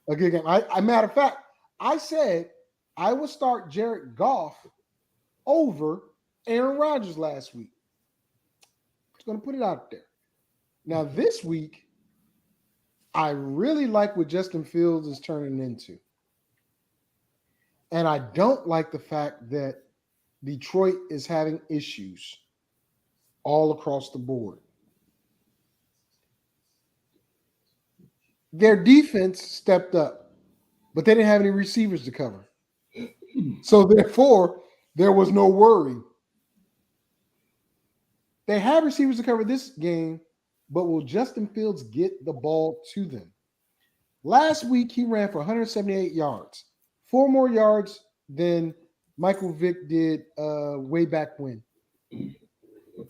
a good game. Matter of fact, I said I would start Jared Goff over Aaron Rodgers last week. I was going to put it out there. Now, this week, I really like what Justin Fields is turning into. And I don't like the fact that Detroit is having issues all across the board. Their defense stepped up, but they didn't have any receivers to cover. So therefore, there was no worry. They have receivers to cover this game, but will Justin Fields get the ball to them? Last week, he ran for 178 yards, 4 more yards than Michael Vick did way back when.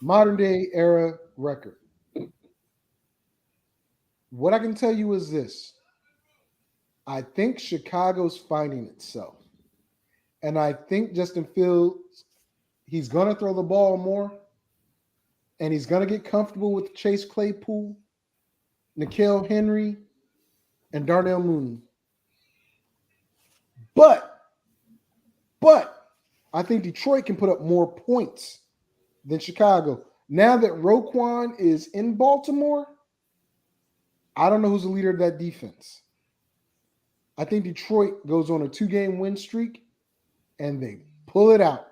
Modern day era record. What I can tell you is this. I think Chicago's finding itself. And I think Justin Fields, he's going to throw the ball more. And he's going to get comfortable with Chase Claypool, N'Keal Henry, and Darnell Mooney. But I think Detroit can put up more points than Chicago. Now that Roquan is in Baltimore, I don't know who's the leader of that defense. I think Detroit goes on a 2-game win streak and they pull it out.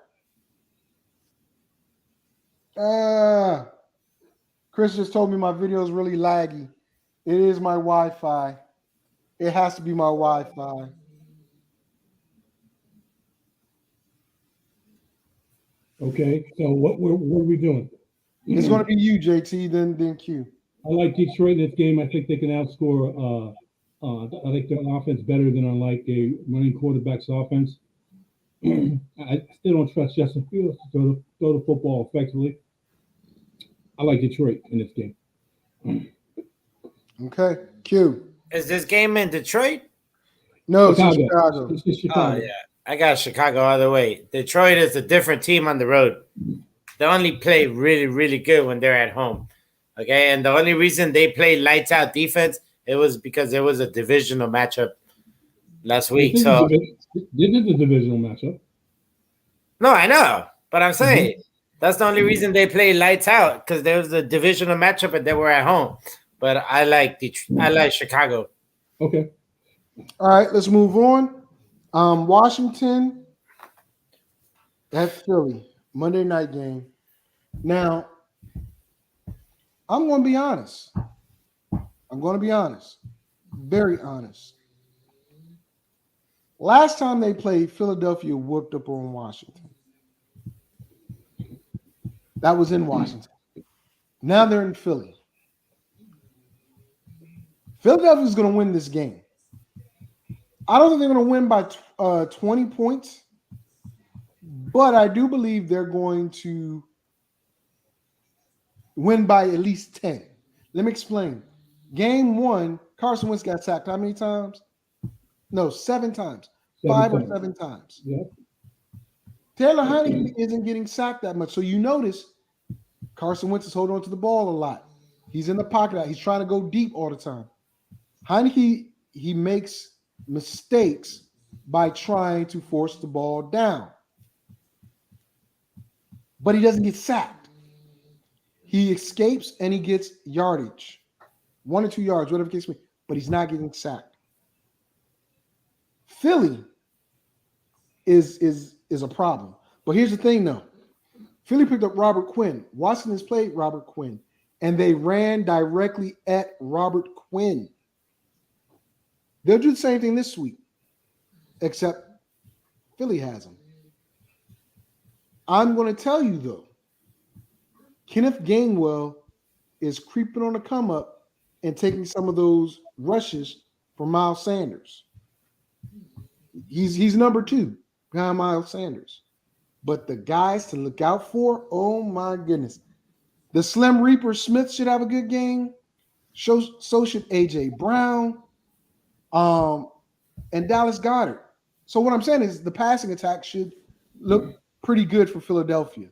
Chris just told me my video is really laggy. It is my Wi-Fi. It has to be my Wi-Fi. Okay, so what are we doing? It's going to be you, JT, then Q. I like Detroit in this game. I think they can outscore. I think their offense better than I like a running quarterback's offense. I still don't trust Justin Fields to throw the football effectively. I like Detroit in this game. Okay, Q. Is this game in Detroit? No, it's in Chicago. It's in Chicago. Oh, yeah. I got Chicago all the way. Detroit is a different team on the road. They only play really, really good when they're at home. Okay, and the only reason they play lights out defense, it was because there was a divisional matchup last week. This is a divisional matchup. No, I know, but I'm saying that's the only reason they play lights out, because there was a divisional matchup and they were at home. But I like Chicago. Okay. All right, let's move on. Washington at Philly, Monday night game. Now, I'm going to be honest. Very honest. Last time they played, Philadelphia whooped up on Washington. That was in Washington. Now they're in Philly. Philadelphia is going to win this game. I don't think they're going to win by 20 points, but I do believe they're going to win by at least 10. Let me explain. Game 1, Carson Wentz got sacked how many times? No, 7 times. 5 or 7 times. Yeah. Taylor Heineke isn't getting sacked that much. So you notice Carson Wentz is holding on to the ball a lot. He's in the pocket. He's trying to go deep all the time. Heineke, he makes mistakes by trying to force the ball down. But he doesn't get sacked. He escapes and he gets yardage, 1 or 2 yards, whatever the case may be, but he's not getting sacked. Philly is a problem. But here's the thing, though. Philly picked up Robert Quinn. Washington has played Robert Quinn, and they ran directly at Robert Quinn. They'll do the same thing this week, except Philly has him. I'm going to tell you, though, Kenneth Gainwell is creeping on the come up and taking some of those rushes from Miles Sanders. He's number 2 behind Miles Sanders. But the guys to look out for, oh my goodness. The Slim Reaper Smith should have a good game. So should A.J. Brown. And Dallas Goedert. So what I'm saying is the passing attack should look pretty good for Philadelphia.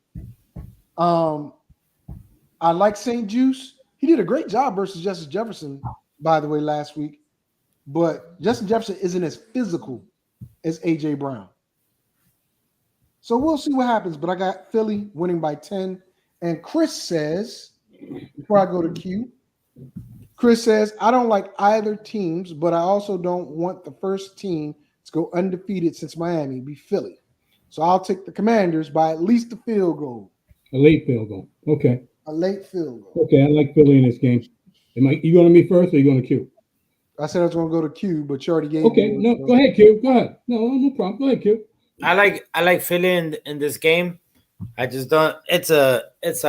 I like St. Juice. He did a great job versus Justin Jefferson, by the way, last week. But Justin Jefferson isn't as physical as A.J. Brown. So we'll see what happens. But I got Philly winning by 10. And Chris says, before I go to Q, Chris says, I don't like either teams, but I also don't want the first team to go undefeated since Miami be Philly. So I'll take the Commanders by at least a field goal. A late field goal. Okay. A late field goal. Okay, I like Philly in this game. You going to me first or you going to Q? I said I was going to go to Q, but you already gave Okay, me. no, go ahead, Q. Go ahead. No problem. Go ahead, Q. I like Philly in this game. I just don't. It's a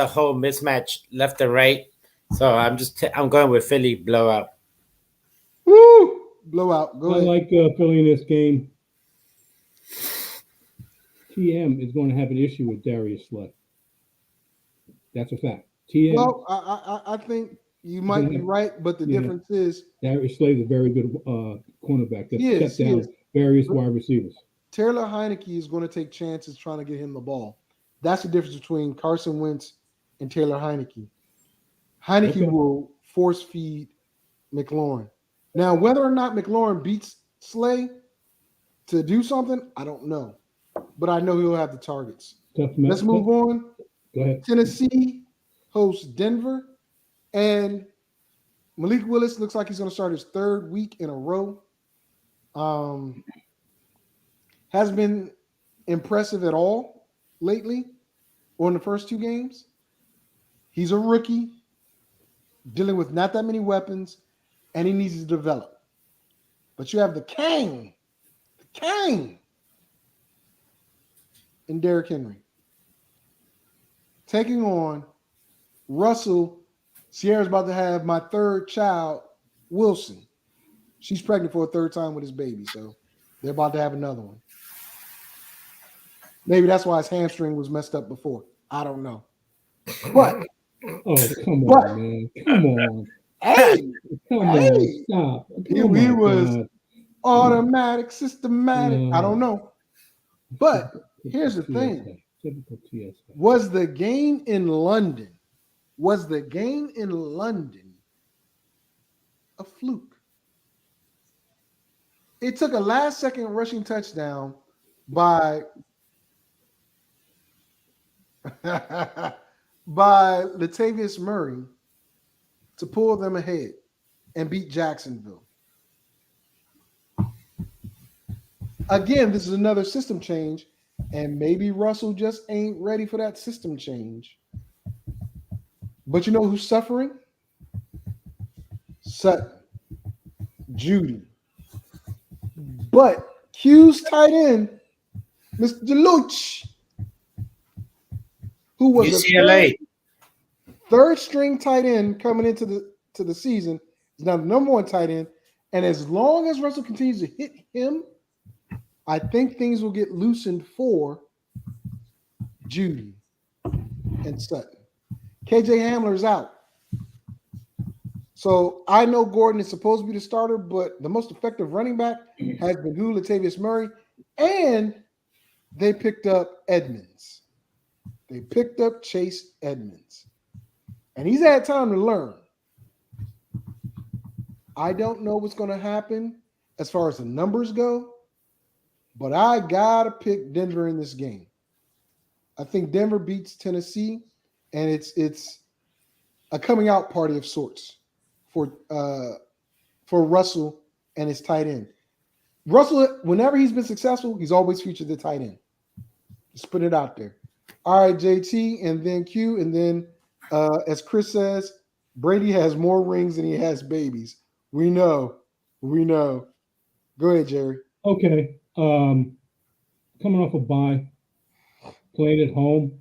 whole mismatch left and right. So I'm going with Philly blowout. Woo! Blowout. Go I ahead. like Philly in this game. TM is going to have an issue with Darius Slay. That's a fact. TM. Well, I think you might be right, but the difference is Darius Slay is a very good cornerback that He shut is. down various wide receivers. Taylor Heineke is going to take chances trying to get him the ball. That's the difference between Carson Wentz and Taylor Heineke. Heineke will force feed McLaurin. Now, whether or not McLaurin beats Slay to do something, I don't know. But I know he'll have the targets. Let's move on. Go ahead. Tennessee hosts Denver. And Malik Willis looks like he's going to start his 3rd week in a row. Hasn't been impressive at all lately or in the first 2 games. He's a rookie dealing with not that many weapons, and he needs to develop. But you have the King, and Derrick Henry taking on Russell. Sierra's about to have my 3rd child, Wilson. She's pregnant for a 3rd time with his baby, so they're about to have another one. Maybe that's why his hamstring was messed up before. I don't know. But come on, man. Come on. Hey, Come on. Stop. He was automatic, systematic. I don't know. But here's the thing. Typical TSA. Was the game in London a fluke? It took a last-second rushing touchdown by Latavius Murray to pull them ahead and beat Jacksonville. Again, this is another system change, and maybe Russell just ain't ready for that system change. But you know who's suffering? Sutton, Judy. But Q's tight end, Mr. DeLuch, who was UCLA. a third string tight end coming into the season, is now the number 1 tight end. And as long as Russell continues to hit him, I think things will get loosened for Judy and Sutton. KJ Hamler's out. So I know Gordon is supposed to be the starter, but the most effective running back has been Latavius Murray, and they picked up Edmonds. They picked up Chase Edmonds, and he's had time to learn. I don't know what's going to happen as far as the numbers go, but I got to pick Denver in this game. I think Denver beats Tennessee, and it's a coming out party of sorts for Russell and his tight end. Russell, whenever he's been successful, he's always featured the tight end. Just put it out there. All right, JT, and then Q, and then as Chris says, Brady has more rings than he has babies. We know. Go ahead, Jerry. Okay. Coming off a bye, playing at home,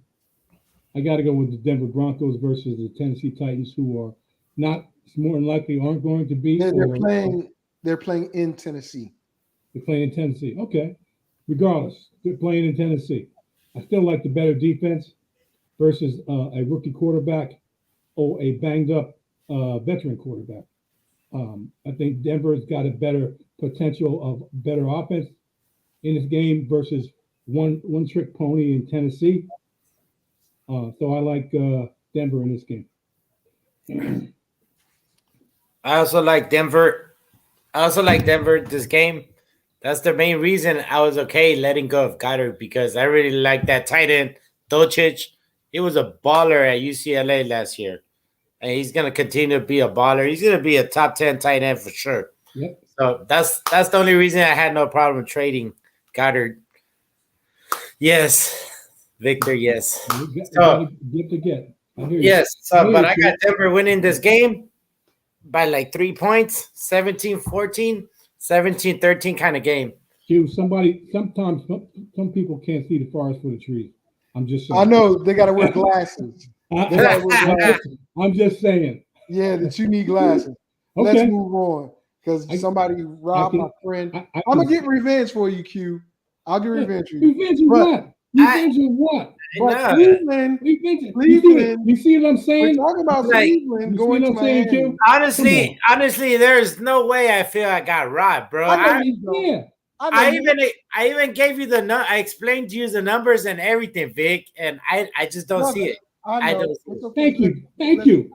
I got to go with the Denver Broncos versus the Tennessee Titans, who are not more than likely aren't going to be. They're playing in Tennessee. They're playing in Tennessee. Okay. Regardless, they're playing in Tennessee. I still like the better defense versus a rookie quarterback or a banged up veteran quarterback. I think Denver's got a better potential of better offense in this game versus one trick pony in Tennessee. So I like Denver in this game. I also like Denver this game. That's the main reason I was okay letting go of Goddard, because I really like that tight end, Dolchich. He was a baller at UCLA last year, and he's going to continue to be a baller. He's going to be a top 10 tight end for sure. Yep. So that's the only reason I had no problem trading Goddard. Yes, Victor, yes. Get. Yes, but I got Denver winning this game by like 3 points, 17-14. 17-13 kind of game. Sometimes some people can't see the forest for the trees. I'm just saying. I know they got to wear glasses. I'm just saying. Yeah, that you need glasses. Okay. Let's move on because somebody robbed my friend. I'm gonna get revenge for you, Q. I'll get revenge for you. Revenge of what? Revenge of what? But Cleveland. You see what I'm saying? We're talking about Cleveland going to Miami. Honestly, there's no way I feel I got robbed, bro. I even gave you I explained to you the numbers and everything, Vic, and I just don't see it. I don't. Thank you.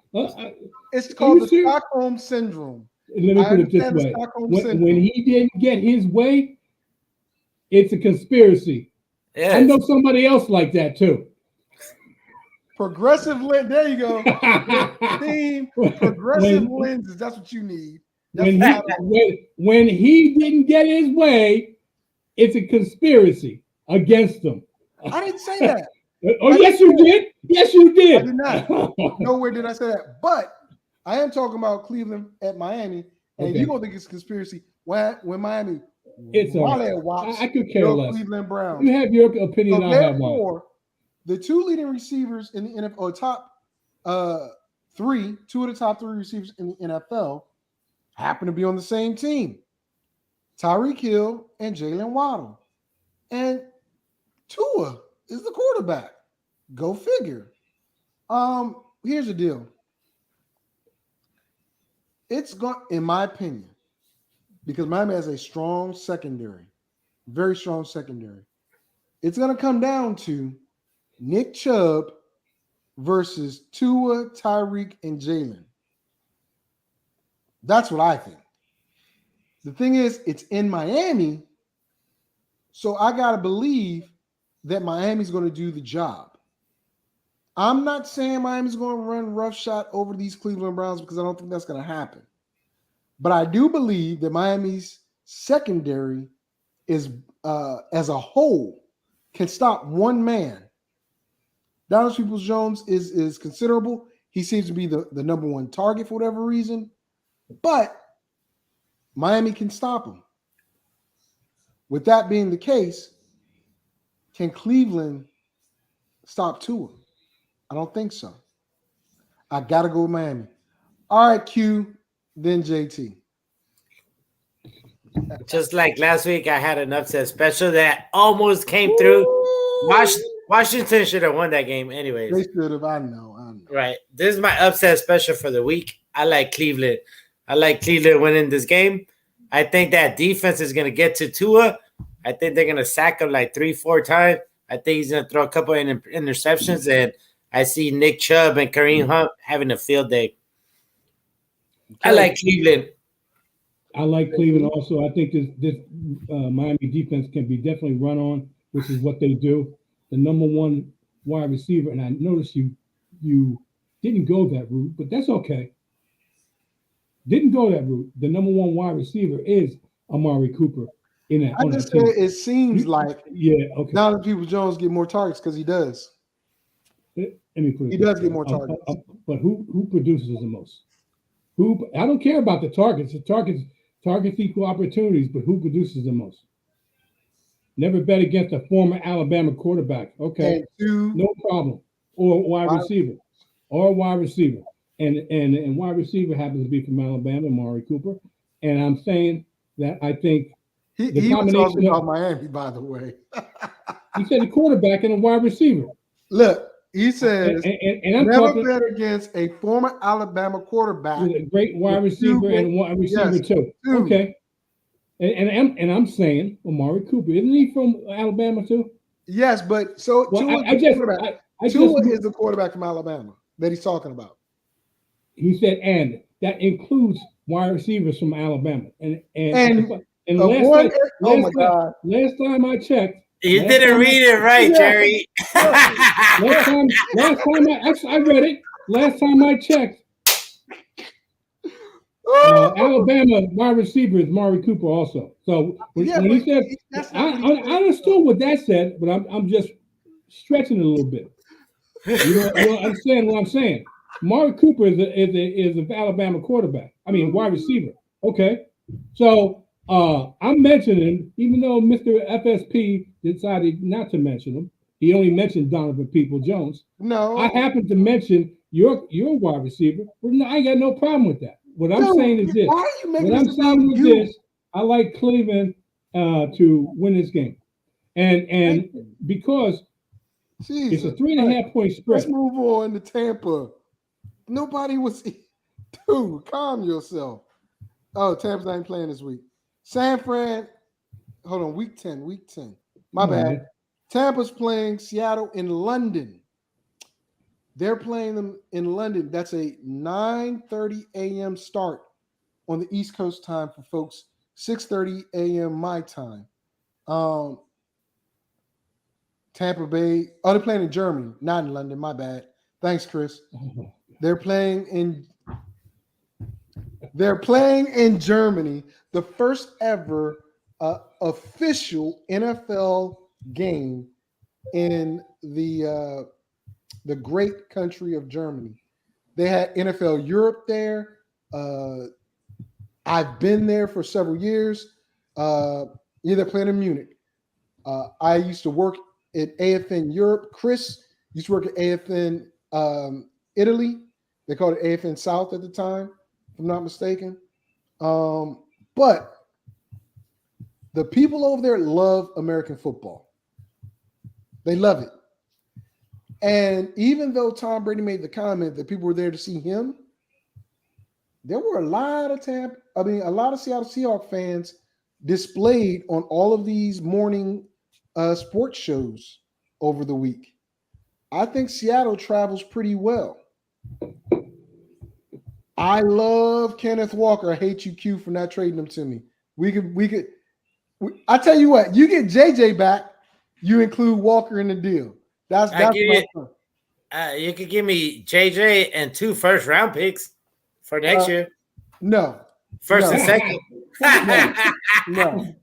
It's called the Stockholm syndrome. Let me put it this way: when he didn't get his way, it's a conspiracy. Yes. I know somebody else like that too. Progressive lens. There you go. Team progressive lenses. That's what you need. When he didn't get his way, it's a conspiracy against him. I didn't say that. Yes, you did. Yes, you did. I did not. Nowhere did I say that. But I am talking about Cleveland at Miami, and you're gonna think it's a conspiracy when Miami. I could care less. Cleveland Browns. You have your opinion. I have mine. The two leading receivers in the NFL, or top two of the top three receivers in the NFL, happen to be on the same team: Tyreek Hill and Jalen Waddle. And Tua is the quarterback. Go figure. Here's the deal. It's going, in my opinion, because Miami has a strong secondary, very strong secondary. It's going to come down to Nick Chubb versus Tua, Tyreek, and Jalen. That's what I think. The thing is, it's in Miami, so I got to believe that Miami's going to do the job. I'm not saying Miami's going to run roughshod over these Cleveland Browns because I don't think that's going to happen. But I do believe that Miami's secondary is, as a whole, can stop one man. Donovan Peoples-Jones is considerable. He seems to be the number one target for whatever reason. But Miami can stop him. With that being the case, can Cleveland stop Tua? I don't think so. I got to go with Miami. All right, Q, then JT. Just like last week, I had an upset special that almost came through. Washington should have won that game anyways. They should have. I know. Right. This is my upset special for the week. I like Cleveland. I like Cleveland winning this game. I think that defense is going to get to Tua. I think they're going to sack him like 3-4 times. I think he's going to throw a couple of interceptions, and I see Nick Chubb and Kareem Hunt having a field day. I like Cleveland. I like Cleveland also. I think this Miami defense can be definitely run on, which is what they do. The number one wide receiver, and I noticed you didn't go that route, but that's okay. Didn't go that route. The number one wide receiver is Amari Cooper in that I on just that team. said it seems like Yeah, okay. Donovan Peoples-Jones get more targets because he does. Let me put it He this does way. get more targets. But who produces the most? I don't care about the targets. The targets equal opportunities, but who produces the most? Never bet against a former Alabama quarterback. Okay, And two, no problem. Or wide wide- receiver. And wide receiver happens to be from Alabama, Amari Cooper. And I'm saying that I think he the was combination talking of about Miami, by the way. he said a quarterback and a wide receiver. Look, he says And I'm never talking bet against a former Alabama quarterback. with a great wide receiver and a wide receiver Yes, too. two. Okay. And I'm saying Amari Cooper, isn't he from Alabama too? Yes, but so Well, Tua I is just the quarterback. I just Tua is the quarterback from Alabama that he's talking about. he said and that includes wide receivers from Alabama. And Of one, oh my God. last time I checked, You didn't read it right, Jerry. last time I read it. Last time I checked, Alabama wide receiver is Amari Cooper also. So when he said, I understood what that said, but I'm just stretching it a little bit. You don't understand what I'm saying. Amari Cooper is an Alabama quarterback. I mean wide receiver. Okay, so I'm mentioning, even though Mr. FSP decided not to mention him, he only mentioned Donovan Peoples-Jones. No, I happen to mention your wide receiver. Well, I ain't got no problem with that. What I'm saying is this. Why are you making What I'm this saying about is you? this. I like Cleveland to win this game. And because Jesus. it's a 3.5 point spread. Let's move on to Tampa. Nobody was dude, calm yourself. Oh, Tampa's not even playing this week. San Fran, hold on, week 10. My bad. Man. Tampa's playing Seattle in London. They're playing them in London. That's a 9:30 a.m. start on the East Coast time for folks. 6:30 a.m. my time. Tampa Bay. Oh, they're playing in Germany, not in London. My bad. Thanks, Chris. They're playing in Germany, the first ever official NFL game in the great country of Germany. They had NFL Europe there. I've been there for several years. They're playing in Munich. I used to work at AFN Europe. Chris used to work at AFN Italy. They called it AFN South at the time, if I'm not mistaken. But the people over there love American football. They love it. And even though Tom Brady made the comment that people were there to see him, there were a lot of Seattle Seahawks fans displayed on all of these morning sports shows over the week. I think Seattle travels pretty well. I love Kenneth Walker. I hate you, Q, for not trading him to me. I tell you what, you get JJ back, you include Walker in the deal. That's you could give me JJ and 2 first-round picks for next year. No. First and second. No.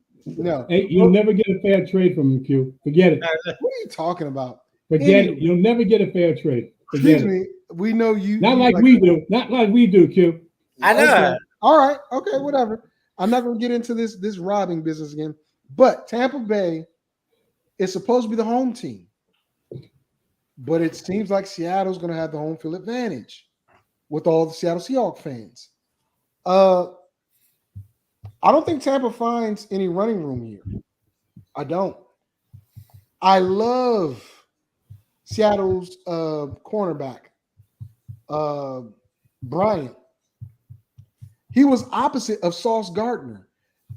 Hey, you'll never get a fair trade from him, Q. Forget it. What are you talking about? Forget it. You'll never get a fair trade. Forget Excuse me. We know you. Not like we do. Not like we do, Q. I know. Okay. All right. Okay, whatever. I'm not going to get into this robbing business again. But Tampa Bay is supposed to be the home team. But it seems like Seattle's going to have the home field advantage with all the Seattle Seahawks fans. I don't think Tampa finds any running room here. I don't. I love Seattle's cornerback, Bryant. He was opposite of Sauce Gardner.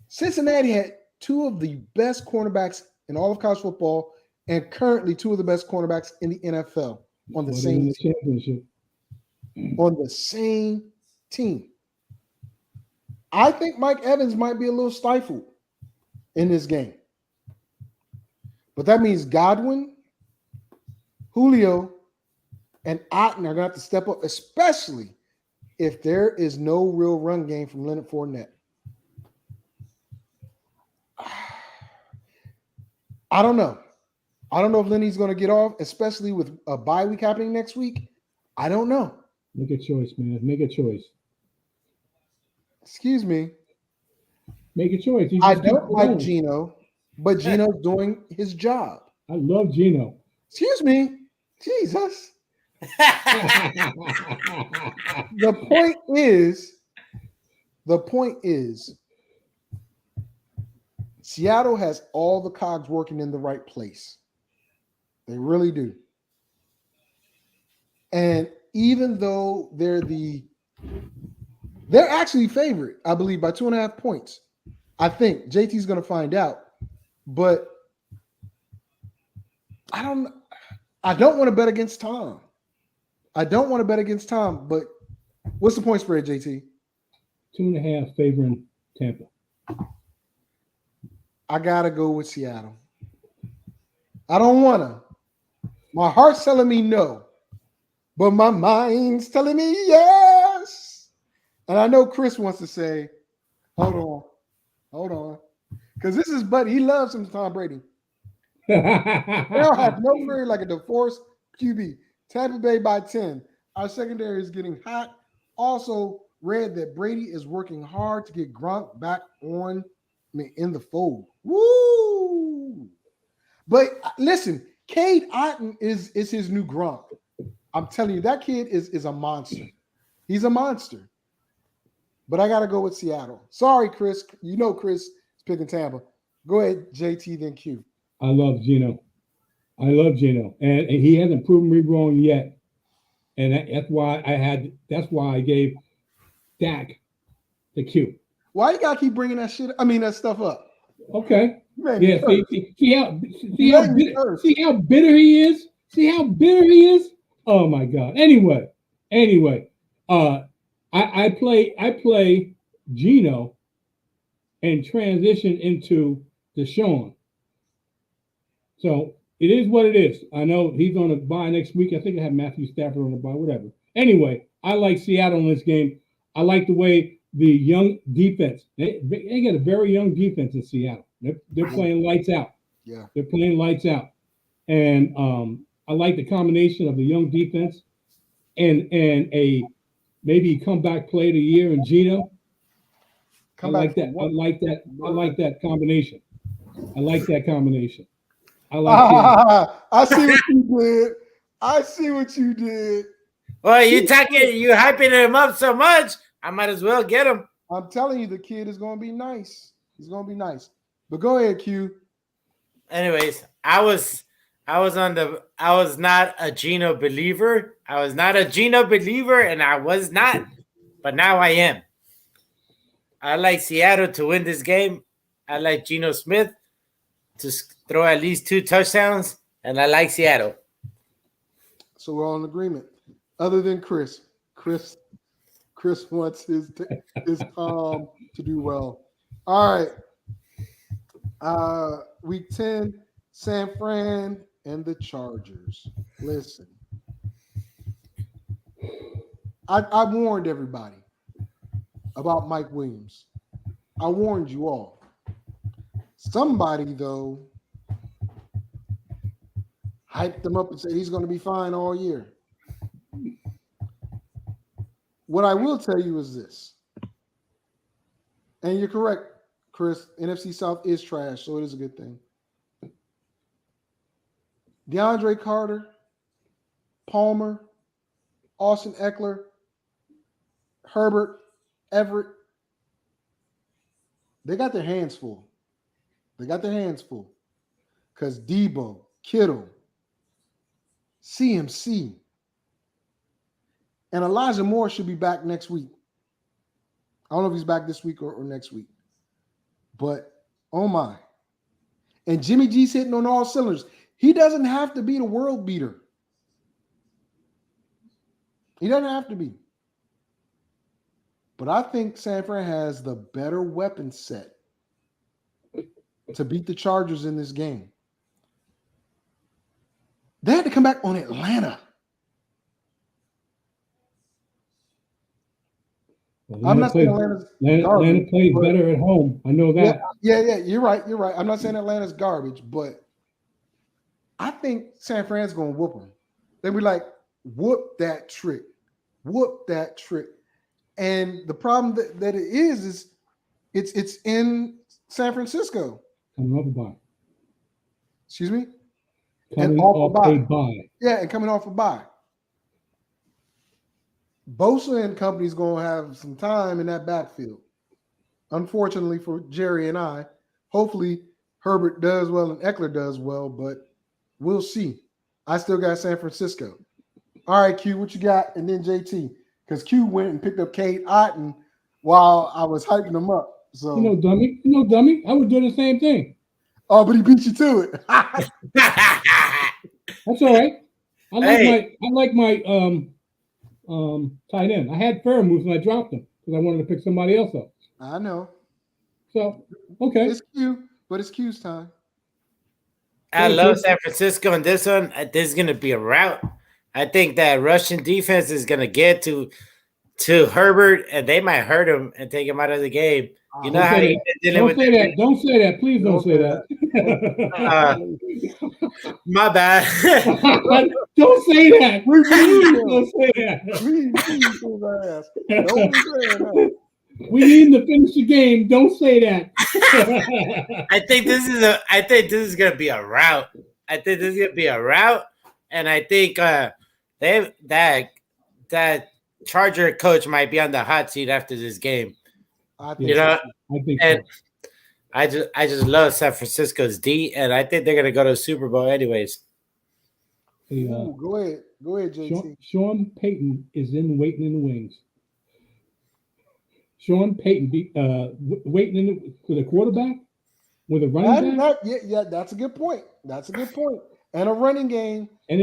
Cincinnati had 2 of the best cornerbacks in all of college football and currently 2 of the best cornerbacks in the NFL on the same championship. On the same team. I think Mike Evans might be a little stifled in this game. But that means Godwin, Julio, and Otten are going to have to step up, especially if there is no real run game from Leonard Fournette. I don't know. I don't know if Lenny's going to get off, especially with a bye week happening next week. I don't know. Make a choice, man. Make a choice. Excuse me. Make a choice. I don't like Geno, but Geno's doing his job. I love Geno. Excuse me. Jesus. The point is, Seattle has all the cogs working in the right place. They really do. And even though they're actually favored, I believe, by 2.5 points. I think JT's going to find out, but I don't want to bet against Tom. But what's the point spread, JT? 2.5 favoring Tampa. I got to go with Seattle. I don't want to. My heart's telling me no, but my mind's telling me yes. And I know Chris wants to say, hold on. Because this is Buddy. He loves him, Tom Brady. They don't have no fear like a divorced QB. Tampa Bay by 10. Our secondary is getting hot. Also read that Brady is working hard to get Gronk back in the fold. Woo! But listen, Cade Otton is his new Gronk. I'm telling you, that kid is a monster. He's a monster. But I got to go with Seattle. Sorry, Chris. You know Chris is picking Tampa. Go ahead, JT, then Q. I love Geno. And he hasn't proven me wrong yet. And that's why I gave Dak the Q. Why you gotta keep bringing that stuff up? Okay. Yeah. See how bitter he is. Oh my God. Anyway. I play Geno and transition into Deshaun. So it is what it is. I know he's on a bye next week. I think I have Matthew Stafford on a bye, whatever. Anyway, I like Seattle in this game. I like the way the young defense, they got a very young defense in Seattle. They're playing lights out. Yeah. They're playing lights out. And I like the combination of the young defense and a maybe comeback player of the year in Geno. I like that combination. I see what you did. Well, you hyping him up so much, I might as well get him. I'm telling you, the kid is going to be nice. He's going to be nice. But go ahead, Q. Anyways, I was not a Geno believer. And I was not, but now I am. I like Seattle to win this game. I like Geno Smith to throw at least 2 touchdowns, and I like Seattle. So we're all in agreement. Other than Chris. Chris wants his to do well. All right. Week 10, San Fran and the Chargers. Listen. I warned everybody about Mike Williams. I warned you all. Somebody, though, hyped him up and said he's going to be fine all year. What I will tell you is this, and you're correct, Chris, NFC South is trash, so it is a good thing. DeAndre Carter, Palmer, Austin Eckler, Herbert, Everett, they got their hands full. Because Debo, Kittle, CMC, and Elijah Moore should be back next week. I don't know if he's back this week or next week. But, oh my. And Jimmy G's hitting on all cylinders. He doesn't have to be the world beater. He doesn't have to be. But I think San Fran has the better weapon set to beat the Chargers in this game. They had to come back on Atlanta. I'm not saying Atlanta's Atlanta plays better at home. I know that. Yeah. You're right. I'm not saying Atlanta's garbage, but I think San Fran's going to whoop them. They'll be like, whoop that trick. And the problem that it is it's in San Francisco. Coming off a bye. Excuse me? Coming off a bye. Yeah, and coming off a bye. Bosa and company's going to have some time in that backfield. Unfortunately for Jerry and I, hopefully Herbert does well and Eckler does well, but we'll see. I still got San Francisco. All right, Q, what you got? And then JT, because Q went and picked up Cade Otton while I was hyping him up. So dummy. I would do the same thing. Oh, but he beat you to it. That's all right. I like my tight end. I had Fairmouth and I dropped him because I wanted to pick somebody else up. I know. So okay, it's Q, but it's Q's time. I love San Francisco in this one. This is gonna be a rout. I think that Russian defense is gonna get to Herbert, and they might hurt him and take him out of the game. You know how don't say that. Don't say that. Please don't say that. My bad. Don't say that. Don't say that. We need to finish the game. Don't say that. I think this is gonna be a rout. And I think that Charger coach might be on the hot seat after this game. I think so. I just love San Francisco's D, and I think they're gonna go to the Super Bowl anyways. Go ahead, JT. Sean Payton is waiting in the wings. Sean Payton waiting for the quarterback with a running back. Yeah, that's a good point. And a running game. And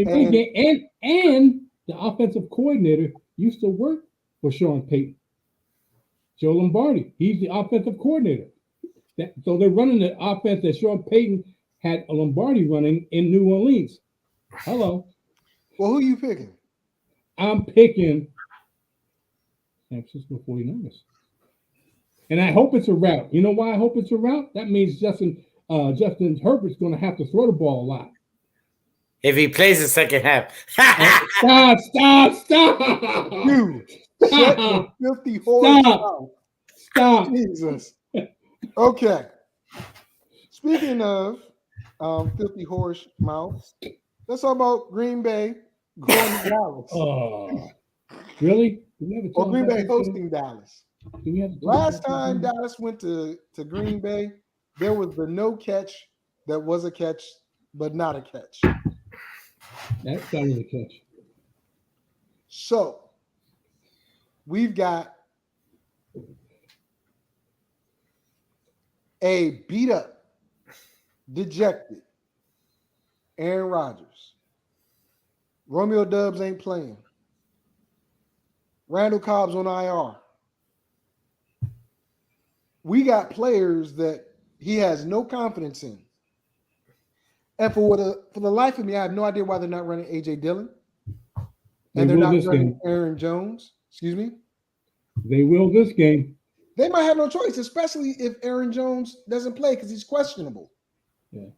the offensive coordinator used to work for Sean Payton. Joe Lombardi. He's the offensive coordinator. So they're running the offense that Sean Payton had a Lombardi running in New Orleans. Hello. Well, who are you picking? I'm picking San Francisco 49ers. And I hope it's a rout. You know why I hope it's a rout? That means Justin Herbert's going to have to throw the ball a lot. If he plays the second half. Stop. Dude, shut your filthy horse mouth. Stop. Jesus. Okay. Speaking of filthy horse mouths, let's talk about Green Bay going to Dallas. Oh, really? Or Green Bay hosting Dallas. Last time Dallas went to Green Bay, there was the no catch that was a catch, but not a catch. That was a catch. So we've got a beat up, dejected Aaron Rodgers. Romeo Dubs ain't playing. Randall Cobb's on IR. We got players that he has no confidence in. And for the life of me, I have no idea why they're not running A.J. Dillon. And they're not running Aaron Jones. Excuse me? They will this game. They might have no choice, especially if Aaron Jones doesn't play because he's questionable. Yeah.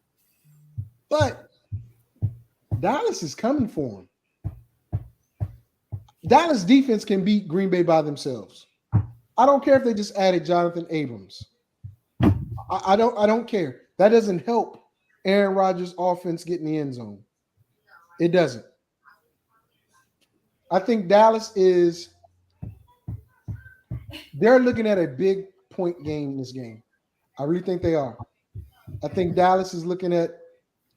But Dallas is coming for him. Dallas defense can beat Green Bay by themselves. I don't care if they just added Jonathan Abrams. I don't care. That doesn't help Aaron Rodgers' offense get in the end zone. It doesn't. I think Dallas they're looking at a big point game in this game. I really think they are. I think Dallas is looking at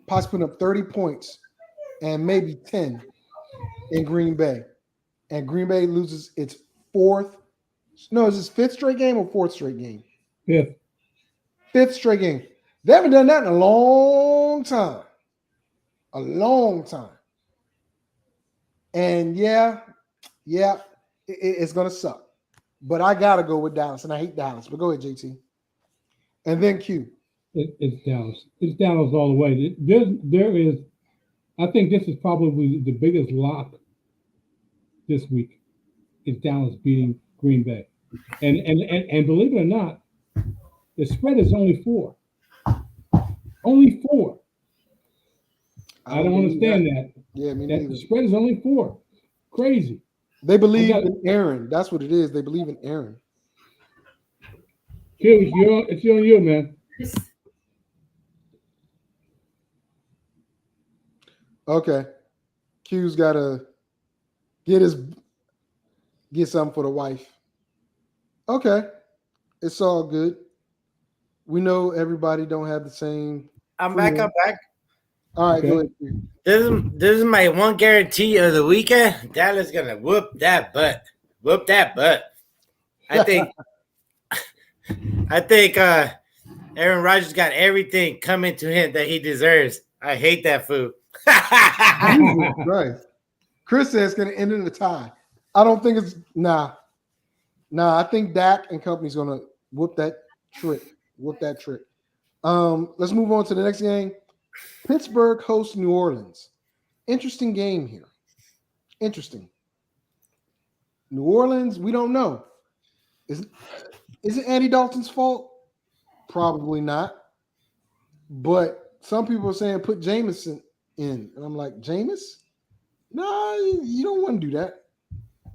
possibly putting up 30 points and maybe 10 in Green Bay. And Green Bay loses its fifth straight game or fourth straight game? Fifth straight game. They haven't done that in a long time. A long time. And it's going to suck. But I got to go with Dallas, and I hate Dallas. But go ahead, JT. And then Q. It's Dallas. It's Dallas all the way. There is, I think this is probably the biggest lock this week is Dallas beating Green Bay. And believe it or not, the spread is only 4. Only 4. I don't understand that. Yeah, me That neither. the spread is only 4. Crazy. They believe got- in Aaron. That's what it is. They believe in Aaron. Q, it's on you, man. Okay. Q's gotta get something for the wife. Okay. It's all good. We know everybody don't have the same. I'm back. freedom. I'm back. All right, Okay. go ahead. Q. This is my one guarantee of the weekend. Dallas gonna whoop that butt. Whoop that butt. I think Aaron Rodgers got everything coming to him that he deserves. I hate that fool. Jesus Christ. Chris says it's gonna end in a tie. I don't think it's nah. I think Dak and company's gonna whoop that trick. Let's move on to the next game. Pittsburgh hosts New Orleans. Interesting game here. Interesting. New Orleans, we don't know. Is it Andy Dalton's fault? Probably not. But some people are saying put Jameson in. And I'm like, Jameis? No, you don't want to do that.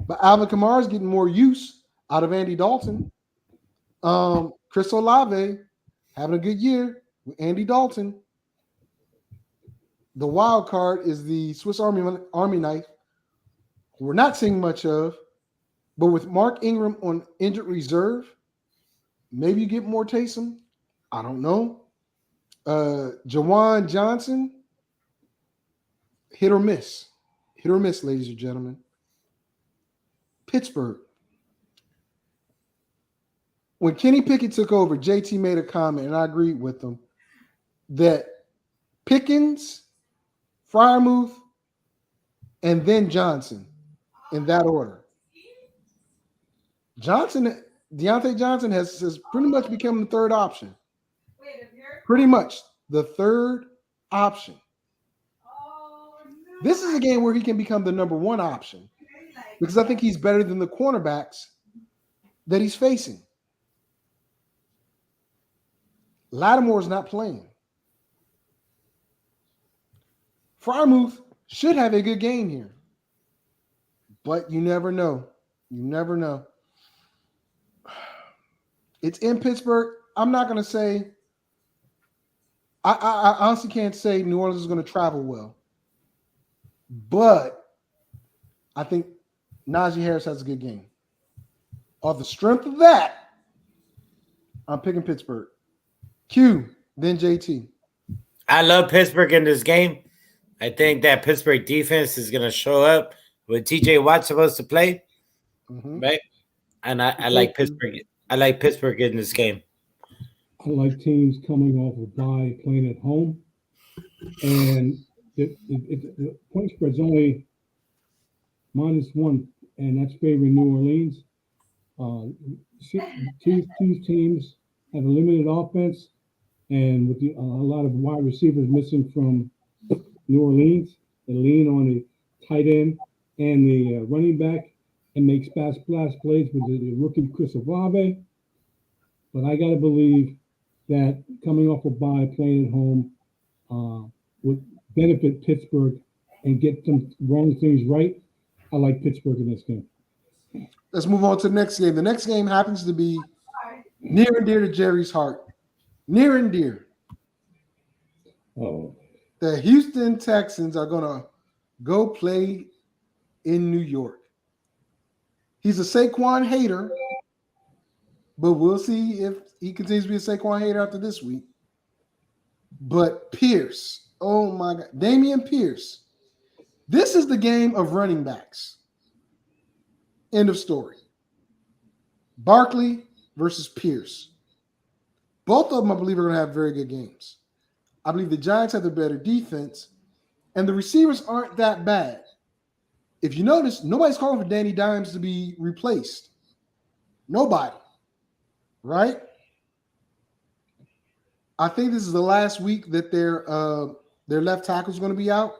But Alvin Kamara's getting more use out of Andy Dalton. Chris Olave having a good year with Andy Dalton. The wild card is the Swiss Army knife, who we're not seeing much of. But with Mark Ingram on injured reserve, maybe you get more Taysom. I don't know. Jawan Johnson, hit or miss. Hit or miss, ladies and gentlemen. Pittsburgh. When Kenny Pickett took over, JT made a comment, and I agreed with him, that Pickens, Freiermuth, and then Johnson, in that order. Deontay Johnson has pretty much become the third option. Pretty much the third option. This is a game where he can become the number one option because I think he's better than the cornerbacks that he's facing. Lattimore's not playing. Freiermuth should have a good game here, but you never know. You never know. It's in Pittsburgh. I'm not going to say. I honestly can't say New Orleans is going to travel well, but I think Najee Harris has a good game. On the strength of that, I'm picking Pittsburgh. Q, then JT. I love Pittsburgh in this game. I think that Pittsburgh defense is going to show up with TJ Watt supposed to play, right? And I like Pittsburgh. I like Pittsburgh in this game. I like teams coming off a bye playing at home, and the point spread's only -1, and that's favoring New Orleans. Two teams have a limited offense, and with a lot of wide receivers missing from New Orleans, they lean on the tight end and the running back and make splash plays with the rookie Chris Olave. But I got to believe that coming off a bye, playing at home, would benefit Pittsburgh and get some wrong things right. I like Pittsburgh in this game. Let's move on to the next game. The next game happens to be near and dear to Jerry's heart. Near and dear. Oh, The Houston Texans are going to go play in New York. He's a Saquon hater, but we'll see if he continues to be a Saquon hater after this week. But Pierce, oh my God, Dameon Pierce. This is the game of running backs. End of story. Barkley versus Pierce. Both of them, I believe, are going to have very good games. I believe the Giants have the better defense, and the receivers aren't that bad. If you notice, nobody's calling for Danny Dimes to be replaced. Nobody. Right? I think this is the last week that their left tackle is going to be out,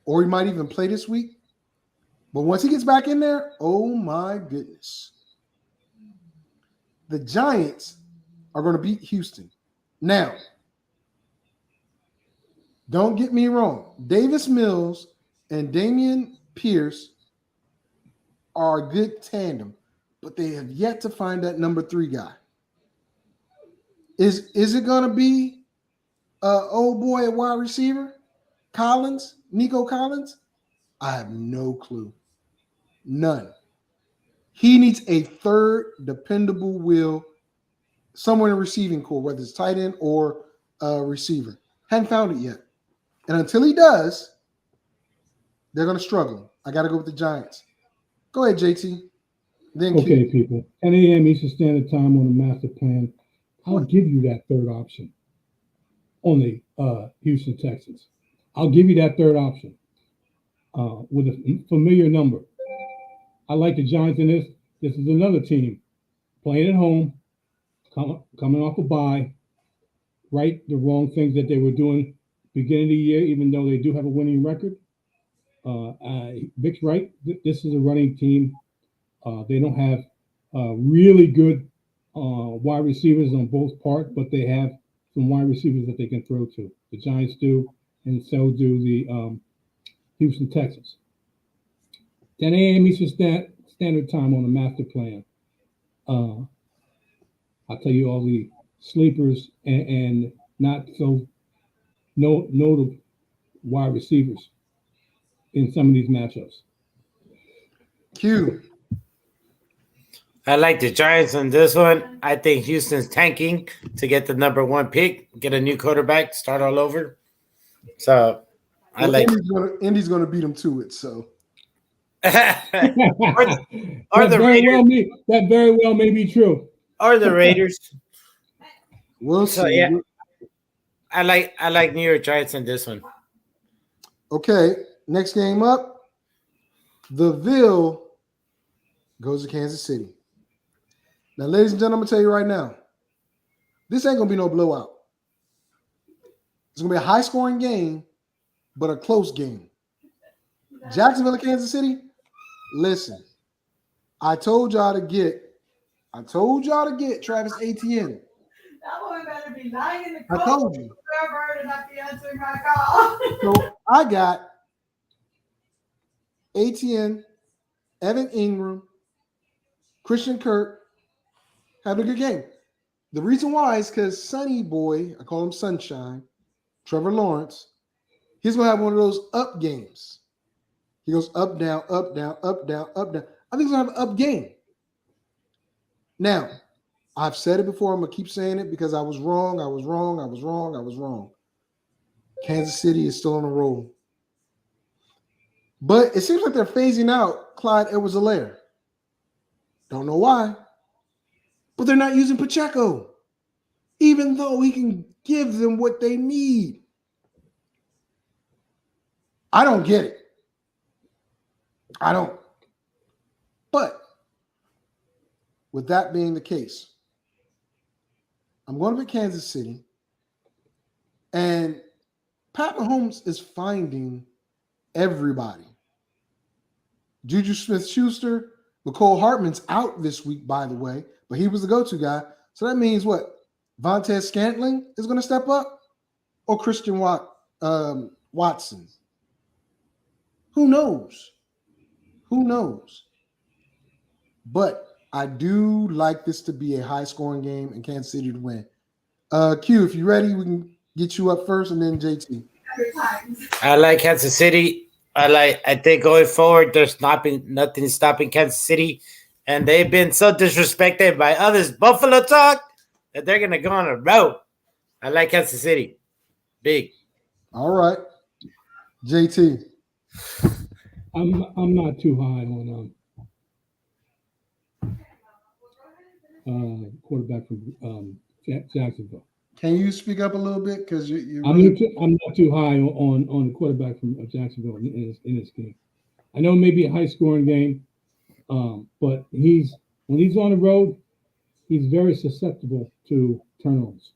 or he might even play this week. But once he gets back in there, oh my goodness. the Giants are going to beat Houston. Now, don't get me wrong. Davis Mills and Damian Pierce are a good tandem, but they have yet to find that number 3 guy. Is it going to be old boy at wide receiver? Collins? Nico Collins? I have no clue. None. He needs a third dependable will somewhere in the receiving core, whether it's tight end or receiver. Hadn't found it yet. And until he does, they're going to struggle. I got to go with the Giants. Go ahead, JT. Then Okay, Q. people. 10 a.m. Eastern Standard Time on the master plan. I'll give you that third option on the Houston Texans. I'll give you that third option with a familiar number. I like the Giants in this. This is another team playing at home, coming off a bye, right the wrong things that they were doing beginning of the year, even though they do have a winning record. Vic's right. This is a running team. They don't have really good wide receivers on both parts, but they have some wide receivers that they can throw to. The Giants do, and so do the Houston Texans. 10 a.m. Eastern Standard Time on the master plan. I'll tell you all the sleepers and not so notable wide receivers in some of these matchups. Q. I like the Giants on this one. I think Houston's tanking to get the number 1 pick, get a new quarterback, start all over. So I like Indy's going to beat them to it. So or that the Raiders. That very well may be true. Or the Raiders. We'll So see. yeah, I like New York Giants in this one. Okay, next game up. The Ville goes to Kansas City. Now, ladies and gentlemen, I'm going to tell you right now, this ain't going to be no blowout. It's going to be a high-scoring game, but a close game. Jacksonville and Kansas City, listen, I told y'all to get Travis Etienne. That woman better be lying in the I told you. and not be answering my call. So I got Etienne, Evan Ingram, Christian Kirk having a good game. The reason why is because Sonny Boy, I call him Sunshine, Trevor Lawrence, he's going to have one of those up games. He goes up, down, up, down, up, down, up, down. I think he's going to have an up game. Now, I've said it before. I'm going to keep saying it because I was wrong. Kansas City is still on a roll. But it seems like they're phasing out Clyde Edwards-Helaire. Don't know why. But they're not using Pacheco, even though he can give them what they need. I don't get it. I don't. But with that being the case, I'm going to pick Kansas City. And Pat Mahomes is finding everybody. Juju Smith-Schuster, McCole Hartman's out this week, by the way, but he was the go-to guy. So that means what? Vontez Scantling is going to step up? Or Christian Watson? Who knows? Who knows? But I do like this to be a high-scoring game and Kansas City to win. Q, if you're ready, we can get you up first and then JT. I like Kansas City. I think going forward, there's nothing stopping Kansas City. And they've been so disrespected by others. Buffalo talk that they're going to go on a road. I like Kansas City. Big. All right. JT. I'm not too high on quarterback from Jacksonville. Can you speak up a little bit? Because you're I'm not too high on the quarterback from Jacksonville in this game. I know it may be a high scoring game, but when he's on the road, he's very susceptible to turnovers.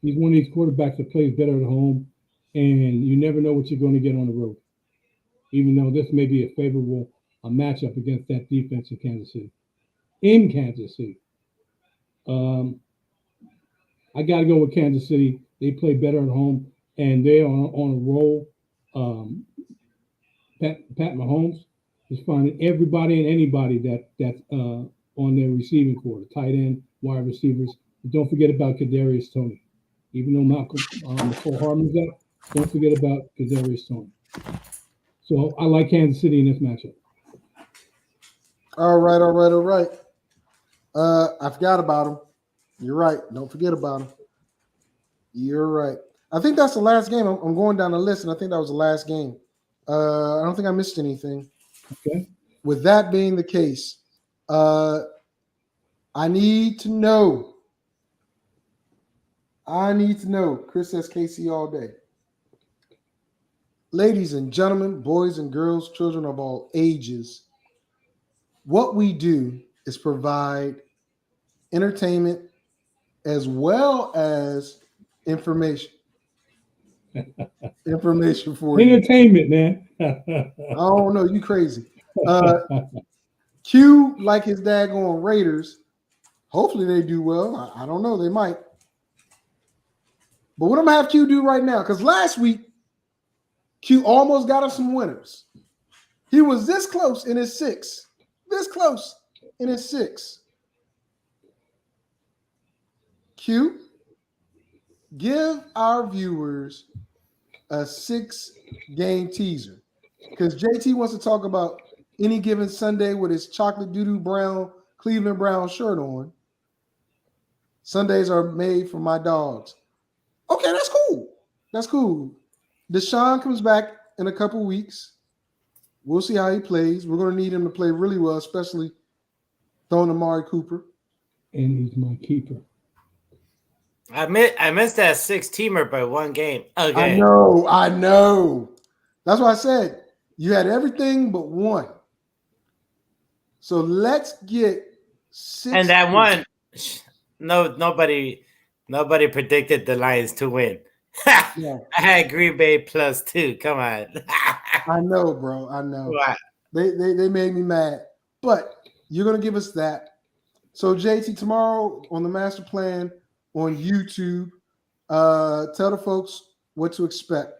He's one of these quarterbacks that plays better at home, and you never know what you're going to get on the road. Even though this may be a favorable matchup against that defense in Kansas City. I got to go with Kansas City. They play better at home, and they are on a roll. Pat Mahomes is finding everybody and anybody that's on their receiving core, the tight end, wide receivers. But don't forget about Kadarius Toney. Even though Malcolm McCall Harmon's out, don't forget about Kadarius Toney. So I like Kansas City in this matchup. All right. I forgot about him. You're right. Don't forget about him. You're right. I think that's the last game. I'm going down the list, and I think that was the last game. I don't think I missed anything. Okay. With that being the case, I need to know. Chris says KC all day. Ladies and gentlemen, boys and girls, children of all ages, what we do is provide entertainment as well as information. Information for you. Entertainment, man. I don't know. You crazy. Q, like his daggone Raiders. Hopefully they do well. I don't know. They might. But what I'm going to have Q do right now, because last week, Q almost got us some winners. He was this close in his six. Q, give our viewers a 6-game teaser. Because JT wants to talk about any given Sunday with his chocolate doo-doo brown Cleveland Brown shirt on. Sundays are made for my dogs. Okay, that's cool. Deshaun comes back in a couple weeks. We'll see how he plays. We're going to need him to play really well, especially throwing Amari Cooper. And he's my keeper. I missed that 6-teamer by one game. Okay. I know. That's why I said you had everything but one. So let's get 6. And that one, nobody predicted the Lions to win. Yeah. I had Green Bay +2. Come on. I know, bro. I know. Wow. They made me mad. But you're going to give us that. So, JT, tomorrow on the Master Plan on YouTube, tell the folks what to expect.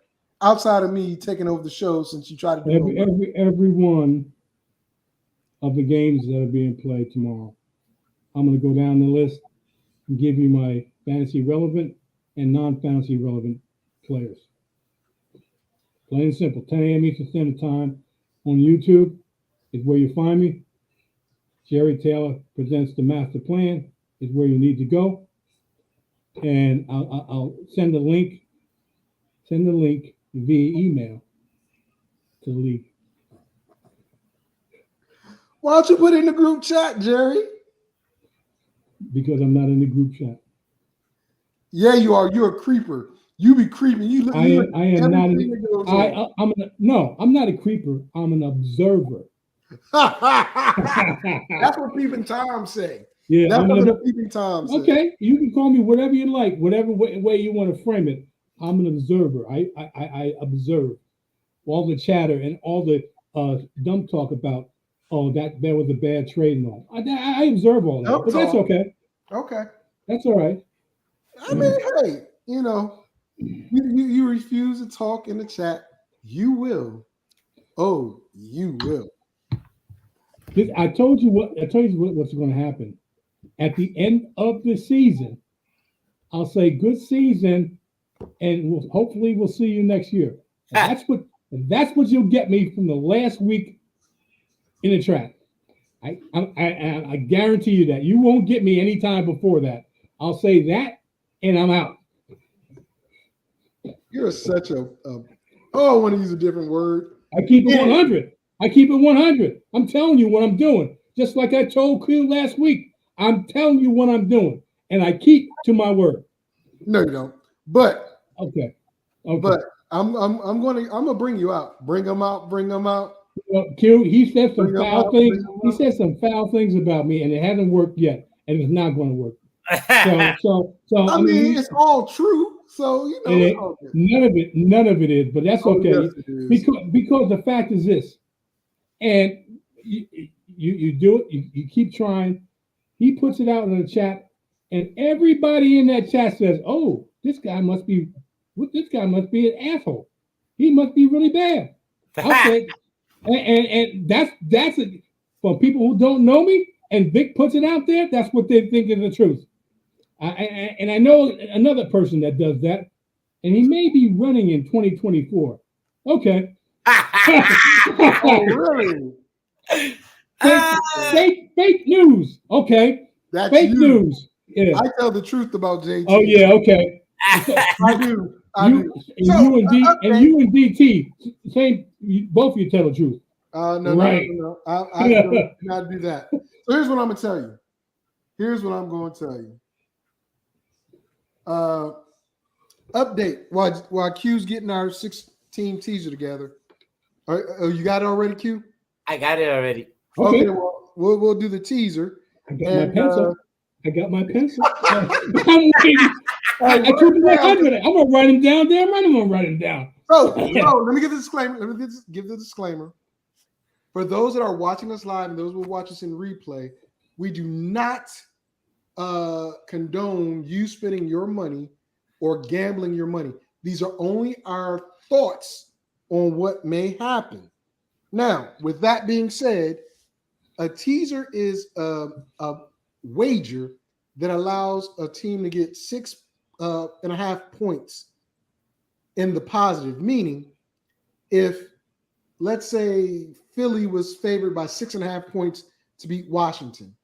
Outside of me taking over the show since you tried to do every one of the games that are being played tomorrow. I'm going to go down the list and give you my fantasy relevant and non-fantasy relevant players. Plain and simple. 10 a.m. Eastern Standard Time on YouTube is where you find me. Jerry Taylor presents the Master Plan is where you need to go. And I'll send the link via email to the league. Why don't you put it in the group chat, Jerry? Because I'm not in the group chat. Yeah, you are. You're a creeper. You be creeping. I am not. I'm not a creeper. I'm an observer. That's what Peeping Tom say. Yeah, that's what Peeping Tom say. Okay, you can call me whatever you like, whatever way you want to frame it. I'm an observer. I observe all the chatter and all the dumb talk about that was a bad trade and all. I observe all that, but that's okay. Okay, that's all right. I mean, hey, you refuse to talk in the chat. You will. Oh, you will. I told you what's going to happen. At the end of the season, I'll say good season, and hopefully we'll see you next year. That's what you'll get me from the last week in the track. I guarantee you that. You won't get me any time before that. I'll say that, and I'm out. You're such a I want to use a different word. I keep it 100. I keep it 100. I'm telling you what I'm doing. Just like I told Q last week. I'm telling you what I'm doing, and I keep to my word. No, you don't. But okay. But I'm gonna bring you out. Bring them out. Well, Q, he said some foul things. He said some foul things about me, and it hasn't worked yet, and it's not going to work. So I mean, it's all true. So none of it is, but that's okay. Yes, because the fact is this, and you do it. You keep trying. He puts it out in the chat. and everybody in that chat says, "Oh, this guy must be an asshole. He must be really bad." I'll say, and that's it. For people who don't know me, and Vic puts it out there, that's what they think is the truth. And I know another person that does that, and he may be running in 2024. Okay. Oh, really? Fake news. Okay. That's Fake you. news. Yeah. I tell the truth about JT. Oh yeah. Okay. I do. You and DT, same. Both of you tell the truth. No, right. no. I do not do that. So here's what I'm gonna tell you. Update while Q's getting our 6-team teaser together. Oh, you got it already, Q? I got it already. Okay, well, we'll do the teaser. I got my pencil. I'm waiting. I took it 100. I'm gonna write him down. Damn right, I'm gonna write him down. So let me give the disclaimer. Give the disclaimer. For those that are watching us live and those who will watch us in replay, we do not condone you spending your money or gambling your money. These are only our thoughts on what may happen. Now, with that being said, a teaser is a wager that allows a team to get 6.5 points in the positive, meaning if, let's say, Philly was favored by 6.5 points to beat Washington,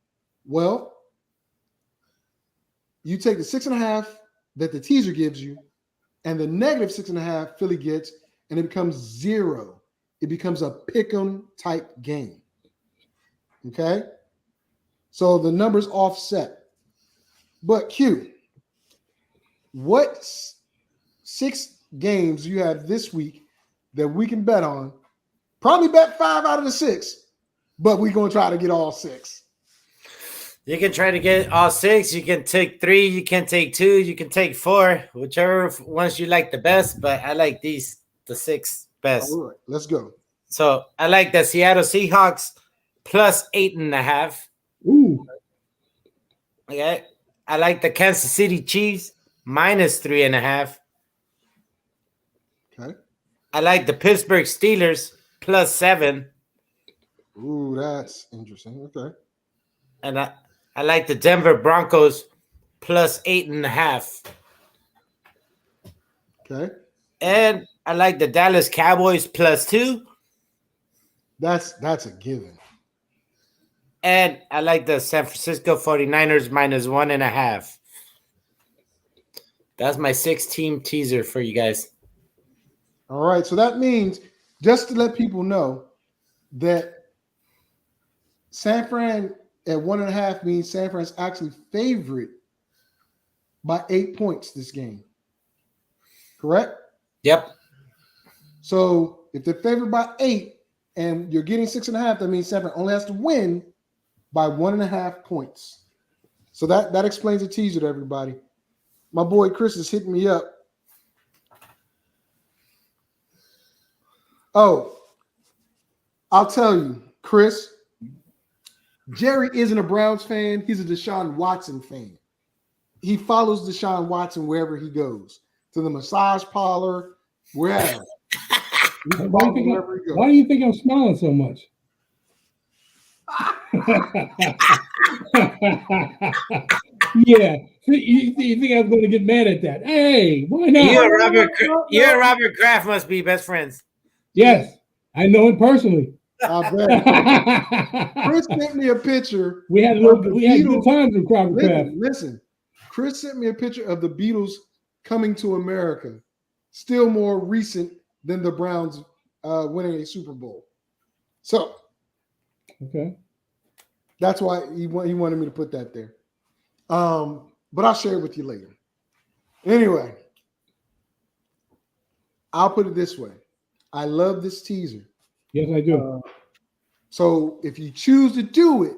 well, you take the 6.5 that the teaser gives you and the negative 6.5 Philly gets, and it becomes 0. It becomes a pick'em type game. Okay? So the numbers offset. But Q, what 6 games you have this week that we can bet on? Probably bet 5 out of the 6, but we're going to try to get all 6. You can try to get all 6. You can take 3. You can take 2. You can take 4, whichever ones you like the best. But I like the 6 best. All right, let's go. So I like the Seattle Seahawks plus 8.5. Ooh. Okay. I like the Kansas City Chiefs minus 3.5. Okay. I like the Pittsburgh Steelers plus 7. Ooh, that's interesting. Okay. And I like the Denver Broncos plus 8.5. Okay. And I like the Dallas Cowboys plus 2. That's a given. And I like the San Francisco 49ers minus 1.5. That's my 6-team teaser for you guys. All right. So that means, just to let people know, that San Fran at 1.5 means San Fran's actually favorite by 8 points this game. Correct? Yep. So if they're favored by 8 and you're getting 6.5, that means San Fran only has to win by 1.5 points. So that explains the teaser to everybody. My boy Chris is hitting me up. Oh, I'll tell you, Chris, Jerry isn't a Browns fan. He's a Deshaun Watson fan. He follows Deshaun Watson wherever he goes, to the massage parlor, wherever. Why do you think I'm smiling so much? Yeah. You think I was going to get mad at that? Hey, why not? You and Robert Kraft must be best friends. Yes, I know him personally. I bet. Chris sent me a picture. We had good times with Robert Kraft. Listen, Chris sent me a picture of the Beatles coming to America, still more recent than the Browns winning a Super Bowl. So, okay, that's why he wanted me to put that there. But I'll share it with you later. Anyway, I'll put it this way. I love this teaser. Yes, I do. So if you choose to do it,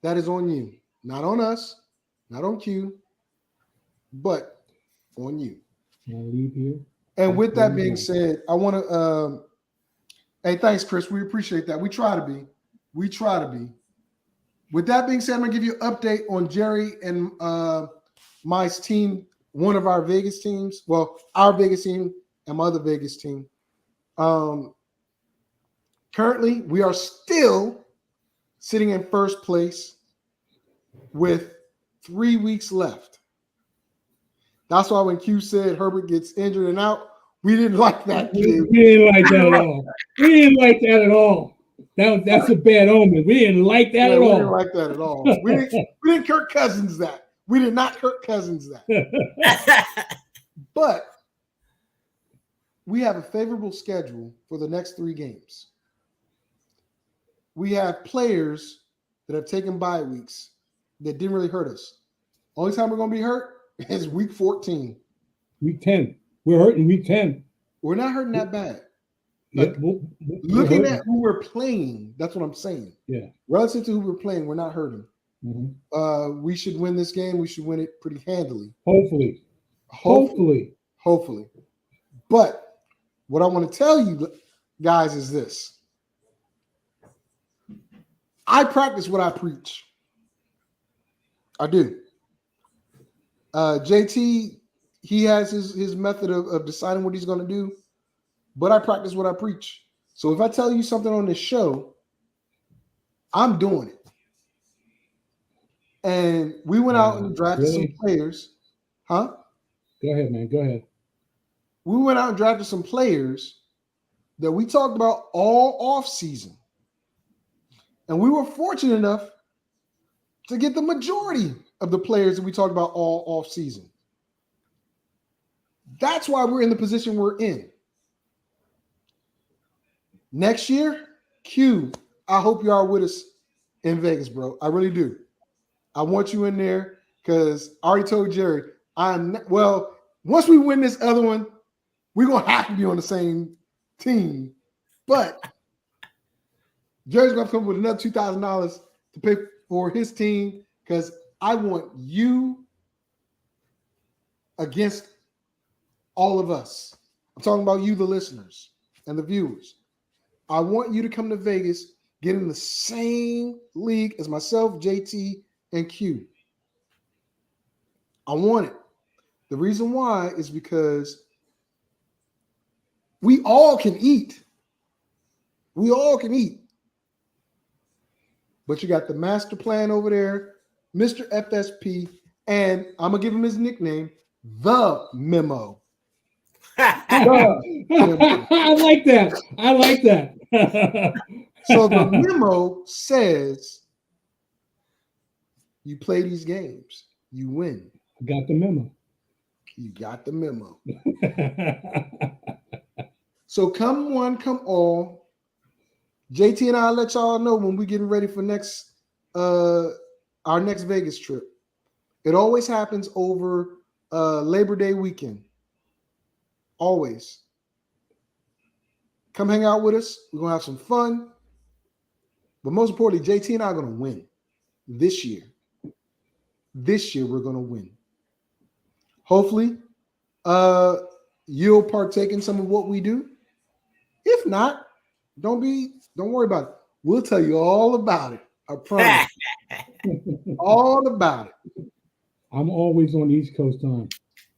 that is on you. Not on us, not on Q, but on you. Can I leave here? And with that being said, I want to hey, thanks, Chris. We appreciate that. We try to be. With that being said, I'm gonna give you an update on Jerry and my team, one of our Vegas teams. Well, our Vegas team and my other Vegas team. Currently, we are still sitting in first place with 3 weeks left. That's why when Q said Herbert gets injured and out, we didn't like that. We didn't like that at all. We didn't like that at all. That's a bad omen. We didn't like that at We all. didn't like that at all. We didn't Kirk Cousins that. We did not Kirk Cousins that. But we have a favorable schedule for the next 3 games. We have players that have taken bye weeks that didn't really hurt us. Only time we're going to be hurt is week 14. Week 10. We're hurting week 10. We're not hurting that bad. Yeah, Looking at who we're playing, that's what I'm saying. Yeah. Relative to who we're playing, we're not hurting. Mm-hmm. We should win this game. We should win it pretty handily. Hopefully. But what I want to tell you guys is this. I practice what I preach. I do. JT, he has his method of deciding what he's going to do, but I practice what I preach. So if I tell you something on this show, I'm doing it. And we went out and drafted some players. Huh? Go ahead, man. Go ahead. We went out and drafted some players that we talked about all off season. And we were fortunate enough to get the majority of the players that we talked about all off season. That's why we're in the position we're in. Next year, Q, I hope you are with us in Vegas, bro. I really do. I want you in there because I already told Jerry, once we win this other one, we're going to have to be on the same team. But Jerry's going to come with another $2,000 to pay for his team because I want you against all of us. I'm talking about you, the listeners and the viewers. I want you to come to Vegas, get in the same league as myself, JT, and Q. I want it. The reason why is because we all can eat. We all can eat. But you got the master plan over there, Mr. FSP, and I'm going to give him his nickname, The Memo. I like that. I like that. So the memo says you play these games, you win. I got the memo. You got the memo. So come one, come all. JT and I'll let y'all know when we're getting ready for our next Vegas trip. It always happens over Labor Day weekend. Always. Come hang out with us. We're going to have some fun. But most importantly, JT and I are going to win this year. This year, we're going to win. Hopefully, you'll partake in some of what we do. If not, don't worry about it. We'll tell you all about it. I promise. All about it. I'm always on East Coast time.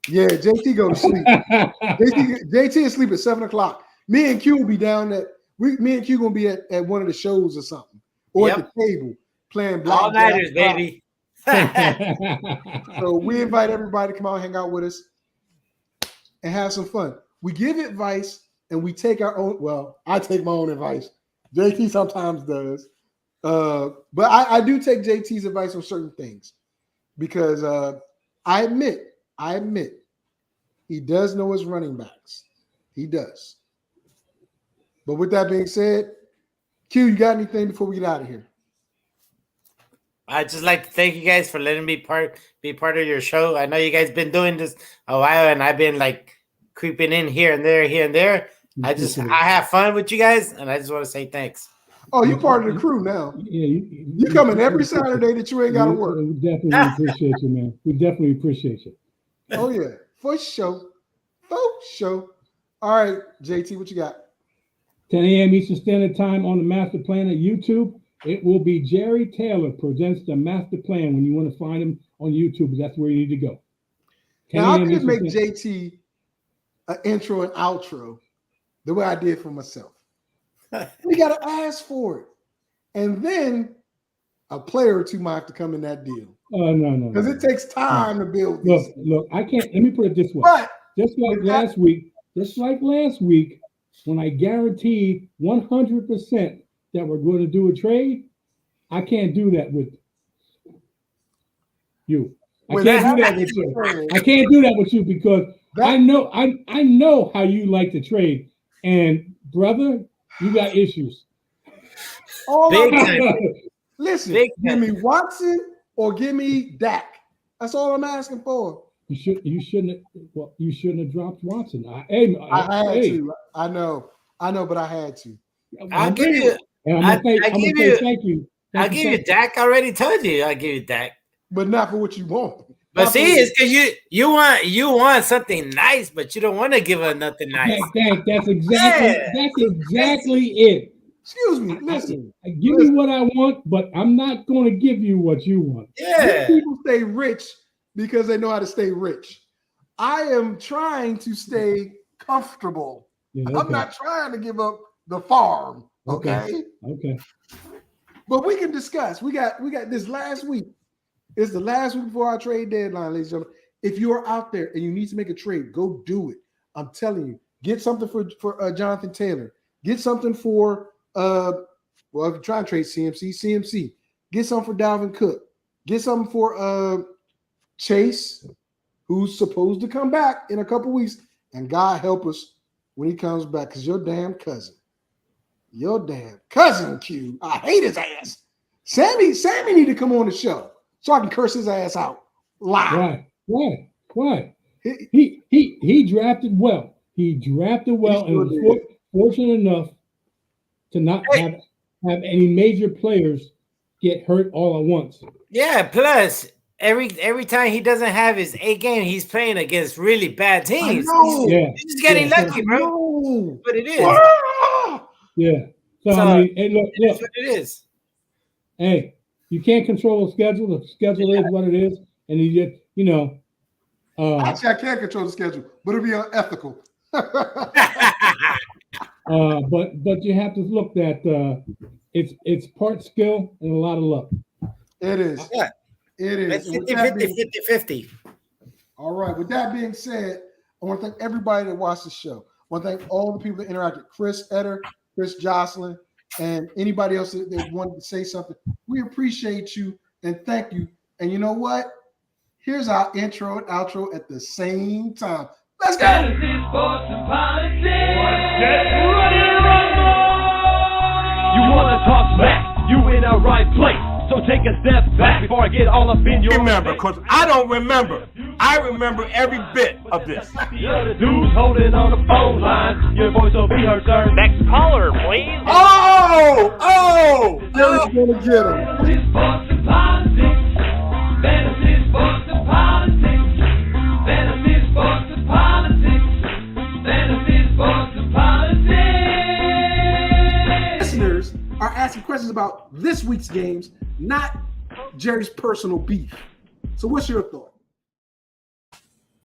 Yeah, JT go to sleep. JT is asleep at 7 o'clock. Me and Q will be down me and Q gonna be at one of the shows or something, or at the table playing black. All nighters, baby. So we invite everybody to come out and hang out with us and have some fun. We give advice and we take our own. Well, I take my own advice. JT sometimes does, but I do take JT's advice on certain things because I admit he does know his running backs. He does. But with that being said, Q, you got anything before we get out of here? I'd just like to thank you guys for letting me be part of your show. I know you guys been doing this a while, and I've been like creeping in here and there. I have fun with you guys, and I just want to say thanks. Oh, you're part of the crew now. Yeah, you coming every Saturday that you ain't got to work. We definitely appreciate you, man. We definitely appreciate you. Oh yeah, for sure. All right, JT, what you got? 10 a.m. Eastern Standard Time on the Master Plan at YouTube. It will be Jerry Taylor presents the master plan when you want to find him on YouTube. That's where you need to go. Now, I 10 a.m. could make Eastern JT an intro and outro the way I did for myself. We got to ask for it. And then a player or two might have to come in that deal. No. Because it takes time to build Look, these. look, I can't. Let me put it this way. But Just like last week, when I guaranteed 100% that we're going to do a trade, I can't do that with you. I can't do that with you. I can't do that with you because I know how you like to trade, and brother, you got issues. all Big I'm- time. listen, Big give time. me Watson or give me Dak. That's all I'm asking for. You shouldn't have dropped Watson. I had to. I know, but I had to. I'll give you. And I'm I- gonna say, I I'm gonna give say you- thank you. I'll Thank give you Dak. I already told you. I'll give you Dak. But not for what you want. But Not see, for- it's because you want something nice, but you don't want to give her nothing nice. That's exactly it. Excuse me. Listen. Give me what I want, but I'm not going to give you what you want. Yeah. People stay rich because they know how to stay rich. I am trying to stay comfortable. Yeah, I'm okay. not trying to give up the farm. Okay. Okay. But we can discuss. We got this last week. It's the last week before our trade deadline, ladies and gentlemen. If you're out there and you need to make a trade, go do it. I'm telling you, get something for Jonathan Taylor. Get something for if you're trying to trade CMC. Get something for Dalvin Cook. Get something for Chase, who's supposed to come back in a couple weeks. And God help us when he comes back, because your damn cousin, Q. I hate his ass. Sammy need to come on the show so I can curse his ass out live. Why? He drafted well. He drafted well and was fortunate enough to not have any major players get hurt all at once. Yeah. Plus, every time he doesn't have his A game, he's playing against really bad teams. He's just getting lucky, bro. But it is. Yeah. So I mean, hey, look. That's what it is. Hey, you can't control the schedule. The schedule is what it is, and you just, Actually, I can't control the schedule, but it'll be unethical. but you have to look at it's part skill and a lot of luck. It is. Yeah. It is. It's 50-50. All right. With that being said, I want to thank everybody that watched the show. I want to thank all the people that interacted. Chris Etter, Chris Jocelyn, and anybody else that wanted to say something. We appreciate you and thank you. And you know what? Here's our intro and outro at the same time. Let's go. Fantasy, sports, and politics. Get ready to rumble! You want to talk smack? You in the right place. So take a step back before I get all up in your Remember, because I don't remember. I remember every bit of this. You're the dudes holding on the phone line. Your voice will be heard, sir. Next caller, please. Jerry's gonna get him. Fantasy, sports, and politics. Fantasy, sports, and politics. Fantasy, sports, and politics. Fantasy, sports, and politics. Listeners are asking questions about this week's games, not Jerry's personal beef. So what's your thought?